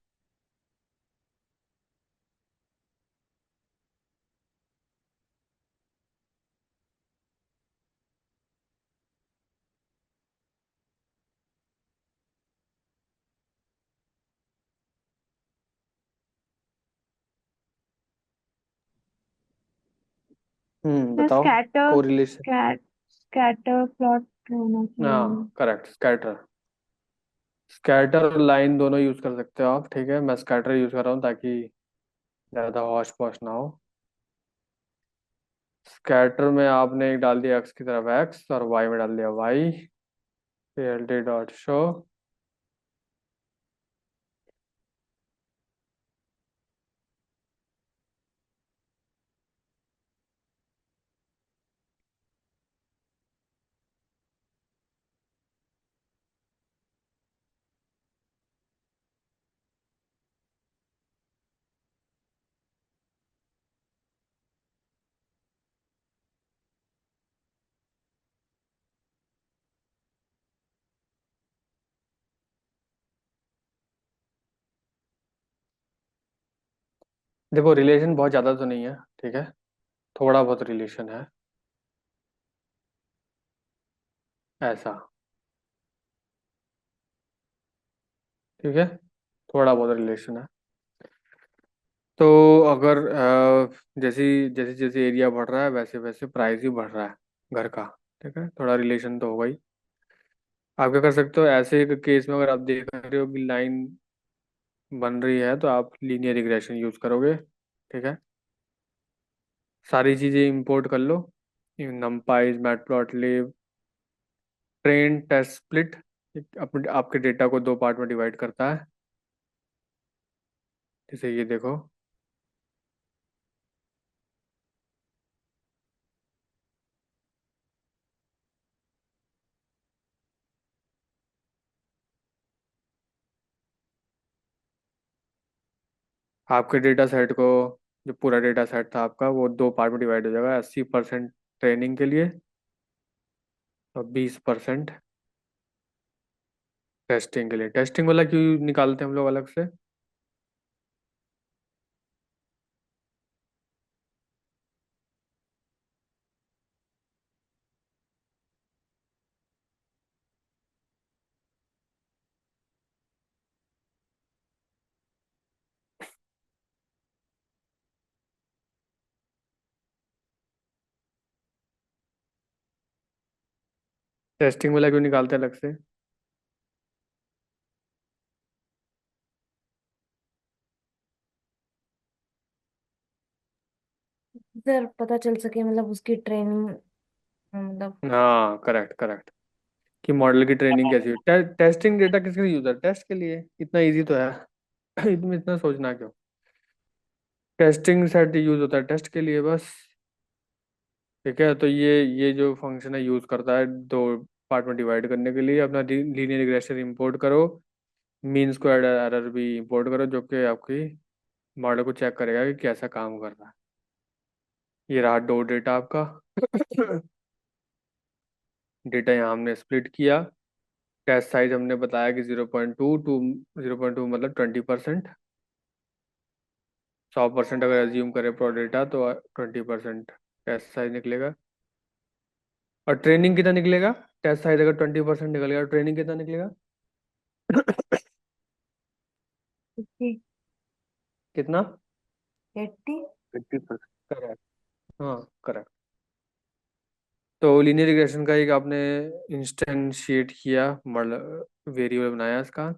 बताओ। Scatter correlation. स्कैटर प्लॉट होना चाहिए। हाँ करेक्ट, स्कैटर। स्कैटर और लाइन दोनों यूज कर सकते हो आप। ठीक है, मैं स्कैटर यूज कर रहा हूँ ताकि ज्यादा हौश पौश ना हो। स्कैटर में आपने एक डाल दिया एक्स की तरफ एक्स, और वाई में डाल दिया Y. L T dot show. देखो रिलेशन बहुत ज्यादा तो नहीं है। ठीक है। थोड़ा बहुत रिलेशन है, ऐसा। ठीक है। थोड़ा बहुत रिलेशन है। तो अगर जैसे जैसे जैसे एरिया बढ़ रहा है, वैसे वैसे प्राइस भी बढ़ रहा है घर का। ठीक है, थोड़ा रिलेशन तो होगा ही। आप क्या कर सकते हो ऐसे केस में, अगर आप देख रहे हो कि लाइन बन रही है, तो आप लीनियर रिग्रेशन यूज करोगे। ठीक है। सारी चीजें इंपोर्ट कर लो, NumPy, Matplotlib, train, test split. अपने आपके डेटा को दो पार्ट में डिवाइड करता है। जैसे ये देखो। आपके डेटा सेट को, जो पूरा डेटा सेट था आपका, वो दो पार्ट में डिवाइड हो जाएगा। 80% ट्रेनिंग के लिए, और 20% टेस्टिंग के लिए। टेस्टिंग वाला क्यों निकालते हैं हम लोग अलग से। टेस्टिंग वाला क्यों निकालते हैं अलग से। सर पता चल सके, मतलब उसकी ट्रेनिंग, मतलब। हाँ, करेक्ट करेक्ट। कि मॉडल की ट्रेनिंग कैसी हो। टेस्टिंग डेटा किसके लिए यूज है? टेस्ट के लिए। इतना इजी तो है। इसमें इतना सोचना क्यों। टेस्टिंग सेट यूज होता है टेस्ट के लिए बस। ठीक है, तो ये जो फंक्शन है यूज करता है दो पार्ट में डिवाइड करने के लिए। अपना लीनियर रिग्रेशन इंपोर्ट करो, मीन स्क्वायर्ड एरर भी इंपोर्ट करो, जो कि आपकी मॉडल को चेक करेगा कि कैसा काम कर रहा है। ये रहा दो डेटा आपका। डेटा यहाँ हमने स्प्लिट किया। टेस्ट साइज हमने बताया कि 0.2 0.2 मतलब 20%। 100% अगर एज्यूम करें प्रो डेटा तो 20% टेस्ट साइज निकलेगा। और ट्रेनिंग कितना निकलेगा? टेस्ट साइज अगर 20% निकल गया, ट्रेनिंग कितना निकलेगा? कितना? 80। 50%। करेक्ट। हाँ, करेक्ट। तो लीनियर रिग्रेशन का एक आपने इंस्टेंशिएट किया, मतलब वेरिएबल बनाया इसका।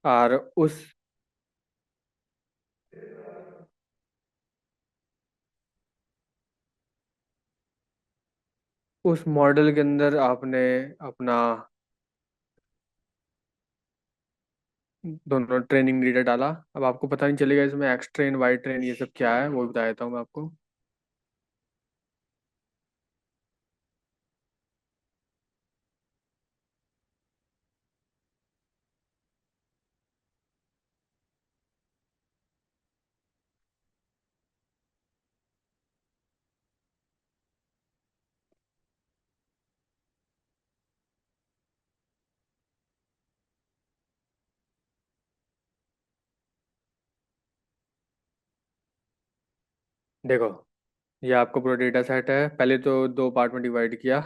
और उस मॉडल के अंदर आपने अपना दोनों ट्रेनिंग डेटा डाला। अब आपको पता नहीं चलेगा इसमें एक्स ट्रेन वाई ट्रेन ये सब क्या है, वो बता देता हूँ मैं आपको। देखो, ये आपका पूरा डेटा सेट है। पहले तो दो पार्ट में डिवाइड किया।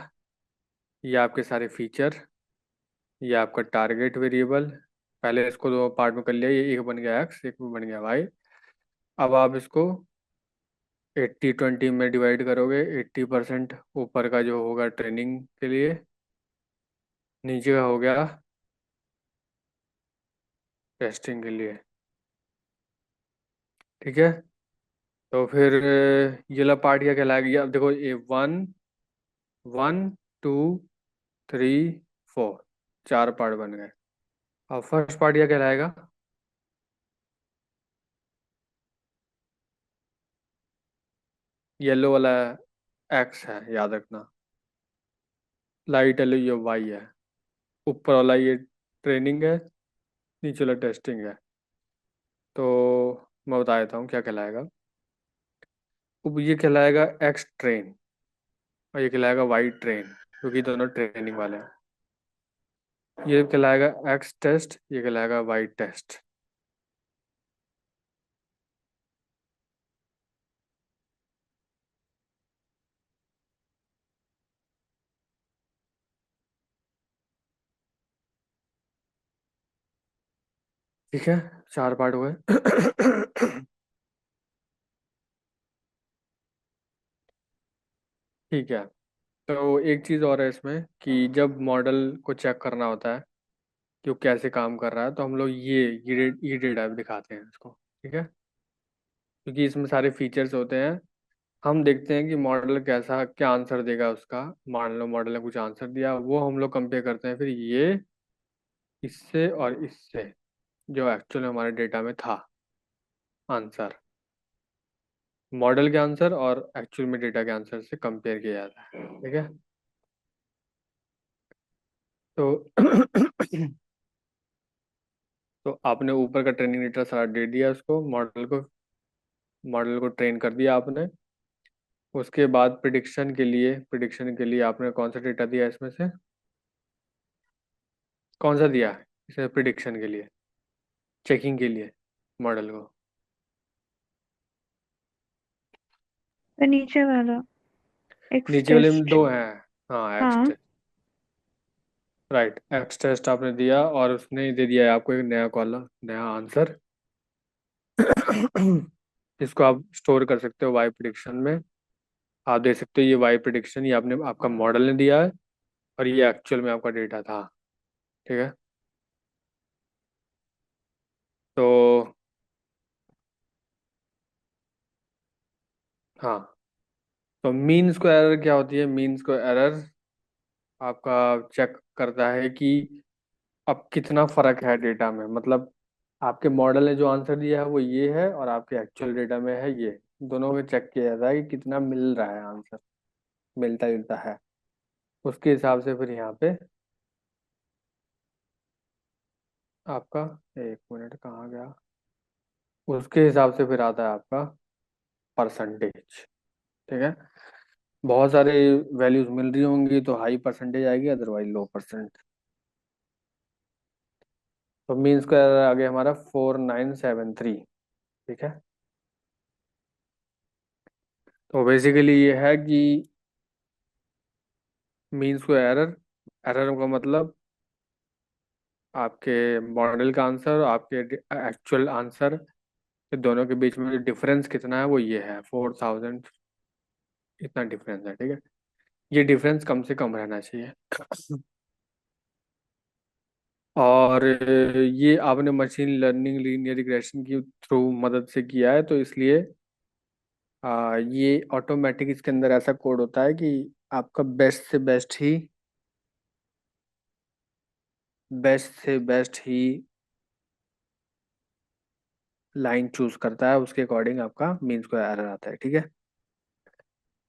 ये आपके सारे फीचर, ये आपका टारगेट वेरिएबल। पहले इसको दो पार्ट में कर लिया। ये एक बन गया एक्स, एक बन गया वाई। अब आप इसको 80-20 में डिवाइड करोगे। 80% ऊपर का जो होगा ट्रेनिंग के लिए, नीचे का हो गया टेस्टिंग के लिए। ठीक है, तो फिर ये वाला पार्ट क्या कहलाएगा? ये अब देखो, ये 1 1 2 3 4 चार पार्ट बन गए। अब फर्स्ट पार्ट क्या कहलाएगा? येलो वाला एक्स है, याद रखना। लाइट येलो ये वाई है। ऊपर वाला ये ट्रेनिंग है, नीचे वाला टेस्टिंग है। तो मैं बता देता हूँ क्या कहलाएगा। अब ये कहलाएगा एक्स ट्रेन, और ये कहलाएगा वाई ट्रेन, क्योंकि दोनों ट्रेनिंग वाले हैं। ये कहलाएगा एक्स टेस्ट, ये कहलाएगा वाई टेस्ट। ठीक है, चार पार्ट हुए। ठीक है, तो एक चीज़ और है इसमें कि जब मॉडल को चेक करना होता है कि वो कैसे काम कर रहा है, तो हम लोग ये डेटा दिखाते हैं इसको। ठीक है, क्योंकि इसमें सारे फीचर्स होते हैं। हम देखते हैं कि मॉडल कैसा क्या आंसर देगा उसका। मान लो मॉडल ने कुछ आंसर दिया, वो हम लोग कंपेयर करते हैं फिर ये इससे और इससे, जो एक्चुअल हमारे डेटा में था आंसर। मॉडल के आंसर और एक्चुअल में डेटा के आंसर से कंपेयर किया जाता है। ठीक है, तो तो आपने ऊपर का ट्रेनिंग डेटा सारा दे दिया उसको, मॉडल को ट्रेन कर दिया आपने। उसके बाद प्रिडिक्शन के लिए आपने कौन सा डेटा दिया इसमें से? कौन सा दिया इसे प्रिडिक्शन के लिए, चेकिंग के लिए मॉडल को? तो नीचे वाला एक्स नीचे वाले में टेस्ट। दो हैं। हाँ, एक्स हाँ। टेस्ट। राइट, एक्स टेस्ट आपने दिया, और उसने दे दिया है आपको एक नया कॉलम, नया आंसर। इसको आप स्टोर कर सकते हो वाई प्रिडिक्शन में। आप देख सकते हो ये वाई प्रिडिक्शन, ये आपने आपका मॉडल ने दिया है, और ये एक्चुअल में आपका डेटा था। ठीक है, तो हाँ, तो मीन स्क्वायर एरर क्या होती है? मीन स्क्वायर एरर आपका चेक करता है कि अब कितना फर्क है डेटा में, मतलब आपके मॉडल ने जो आंसर दिया है वो ये है और आपके एक्चुअल डेटा में है ये, दोनों में चेक किया जाता है कि कितना मिल रहा है आंसर, मिलता जुलता है। उसके हिसाब से फिर यहाँ पे आपका, एक मिनट कहाँ गया, उसके हिसाब से फिर आता है आपका परसेंटेज। ठीक है, बहुत सारे वैल्यूज मिल रही होंगी तो हाई परसेंटेज आएगी, अदरवाइज लो परसेंट। तो मीन स्क्वायर आ गया हमारा 4973। ठीक है, तो बेसिकली ये है कि मीन स्क्वायर एरर, एरर का मतलब आपके मॉडल का आंसर और आपके एक्चुअल आंसर के दोनों के बीच में जो डिफरेंस कितना है वो ये है 4000, इतना डिफरेंस है। ठीक है, ये डिफरेंस कम से कम रहना चाहिए। और ये आपने मशीन लर्निंग लीनियर रिग्रेशन की थ्रू मदद से किया है, तो इसलिए ये ऑटोमेटिक इसके अंदर ऐसा कोड होता है कि आपका बेस्ट से बेस्ट ही लाइन चूज करता है, उसके अकॉर्डिंग आपका मीन स्क्वायर एरर आता है। ठीक है,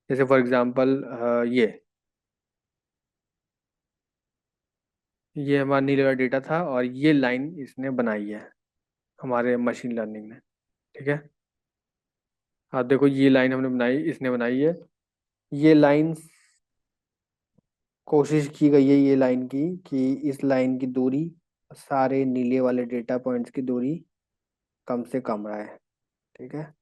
जैसे फॉर एग्जांपल ये हमारा नीले का डेटा था और ये लाइन इसने बनाई है हमारे मशीन लर्निंग ने। ठीक है, आप देखो ये लाइन हमने बनाई, इसने बनाई है। ये लाइन कोशिश की गई है ये लाइन की कि इस लाइन की दूरी सारे नीले वाले डेटा पॉइंट्स की दूरी कम से कम रहे। ठीक है,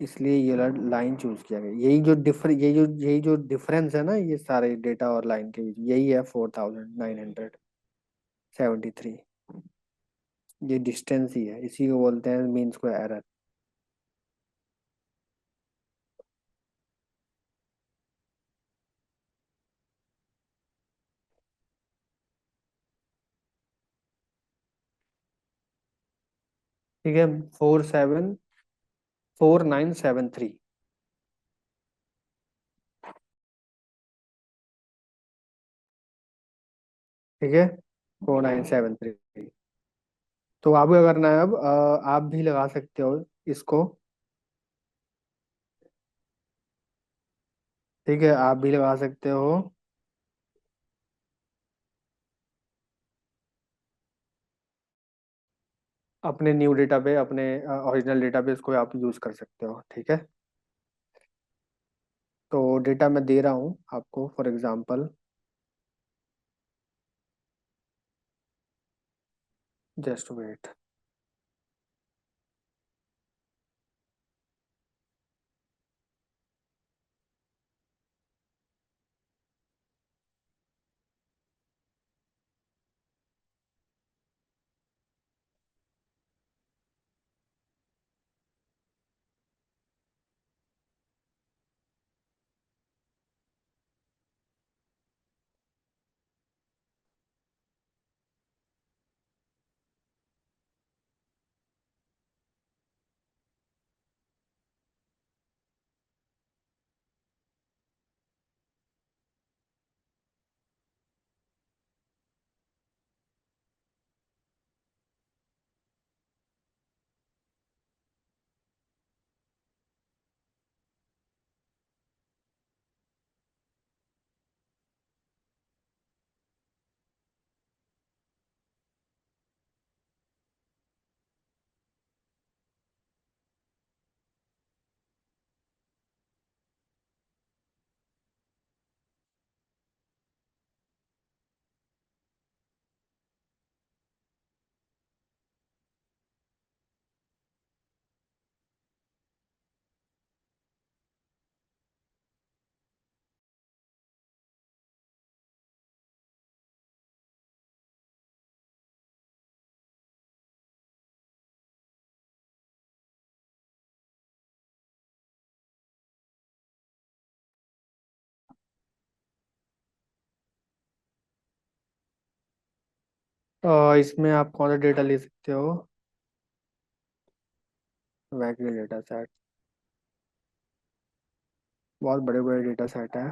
इसलिए ये लाइन चूज किया गया। यही जो डिफरेंस है ना ये सारे डेटा और लाइन के बीच, यही है 4973। ये डिस्टेंस ही है, इसी को बोलते हैं मीन स्क्वायर एरर। ठीक है, 4973। ठीक है, 4973। तो आपको क्या करना है अब, आप भी लगा सकते हो इसको। ठीक है, आप भी लगा सकते हो अपने न्यू डेटा पे, अपने ओरिजिनल डेटा पे इसको आप यूज कर सकते हो। ठीक है, तो डेटा मैं दे रहा हूँ आपको, फॉर एग्जांपल जस्ट वेट। इसमें आप कौन सा डेटा ले सकते हो? Vacuum data set. बहुत बड़े बड़े डेटा सेट है।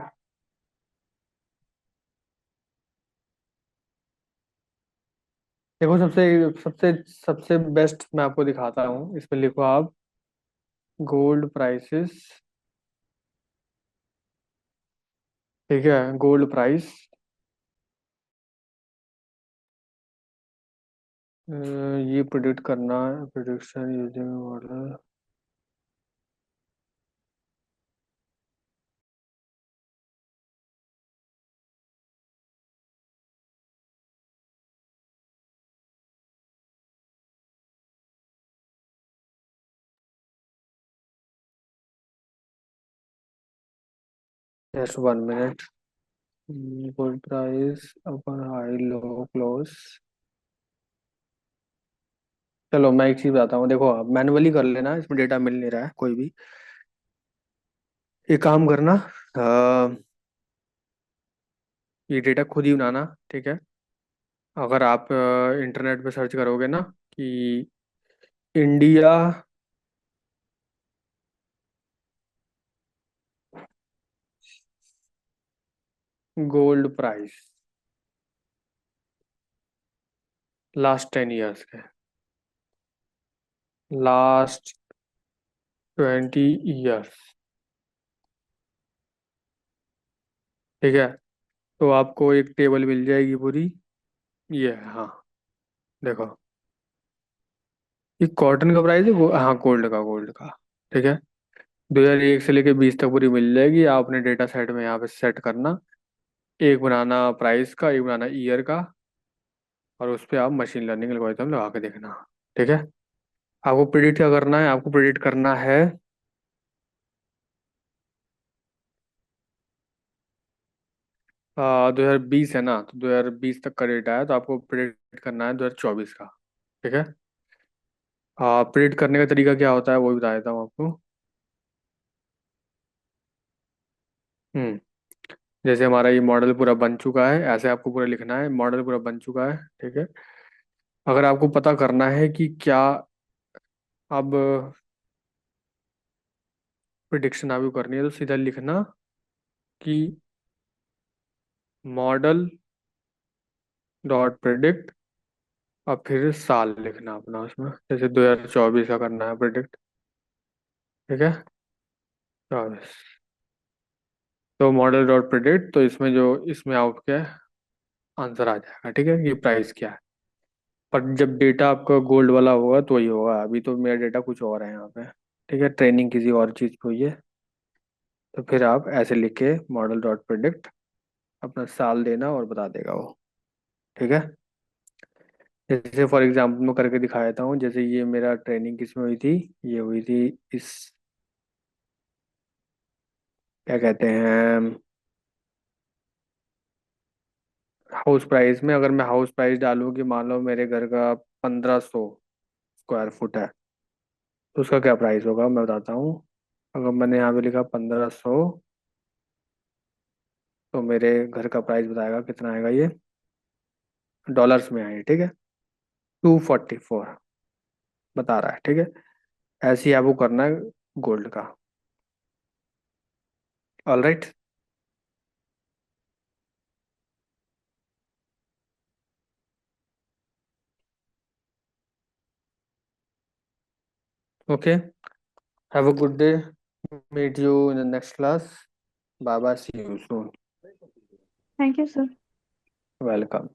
देखो सबसे सबसे सबसे बेस्ट मैं आपको दिखाता हूँ, इसमें लिखो आप गोल्ड प्राइसेस। ठीक है, गोल्ड प्राइस, ये प्रिडिक्ट करना है, prediction using model. Just 1 minute. Gold price अपन हाई लो क्लोज। चलो मैं एक चीज बताता हूँ, देखो आप मैनुअली कर लेना, इसमें डेटा मिल नहीं रहा है कोई भी। एक काम करना, ये डेटा खुद ही बनाना। ठीक है, अगर आप इंटरनेट पे सर्च करोगे ना कि India gold price last 10 years के, लास्ट 20 ईयर्स। ठीक है, तो आपको एक टेबल मिल जाएगी पूरी। ये है, हाँ देखो, ये कॉटन का प्राइस है, हाँ गोल्ड का। ठीक है, 2001 से लेके 20 तक पूरी मिल जाएगी। आप अपने डेटा सेट में यहाँ पे सेट करना, एक बनाना प्राइस का, एक बनाना ईयर का, और उस पर आप मशीन लर्निंग एल्गोरिथम लगा के देखना। ठीक है, आपको प्रिडिक्ट क्या करना है, आपको प्रिडिक्ट करना है 2020 है ना, तो 2020 तक का डेटा है, तो आपको प्रिडिक्ट करना है 2024 का। ठीक है, प्रिडिक्ट करने का तरीका क्या होता है वो भी बता देता हूँ आपको। हम्म जैसे हमारा ये मॉडल पूरा बन चुका है, ऐसे आपको पूरा लिखना है, मॉडल पूरा बन चुका है। ठीक है, अगर आपको पता करना है कि क्या अब प्रिडिक्शन आपको करनी है, तो सीधा लिखना कि मॉडल डॉट प्रिडिक्ट, और फिर साल लिखना अपना उसमें, जैसे 2024 का करना है प्रिडिक्ट। ठीक है, 24, तो मॉडल डॉट प्रिडिक्ट, तो इसमें जो इसमें आउट क्या आंसर आ जाएगा। ठीक है, ये प्राइस क्या है। पर जब डेटा आपका गोल्ड वाला होगा तो ही होगा, अभी तो मेरा डेटा कुछ और है यहाँ पे। ठीक है, ट्रेनिंग किसी और चीज़ पे हुई है, तो फिर आप ऐसे लिख के मॉडल डॉट प्रिडिक्ट अपना साल देना और बता देगा वो। ठीक है, जैसे फॉर एग्जांपल मैं करके दिखा देता हूँ, जैसे ये मेरा ट्रेनिंग किस में हुई थी, ये हुई थी इस, क्या कहते हैं, हाउस प्राइस में। अगर मैं हाउस प्राइस डालूँ कि मान लो मेरे घर का 1500 स्क्वायर फुट है, तो उसका क्या प्राइस होगा मैं बताता हूँ। अगर मैंने यहाँ पे लिखा 1500, तो मेरे घर का प्राइस बताएगा कितना आएगा, ये डॉलर्स में है। ठीक है, 244 बता रहा है। ठीक है, ऐसे ही आपको करना है गोल्ड का। All right, okay, have a good day, meet you in the next class, bye bye, see you soon, thank you sir. Welcome.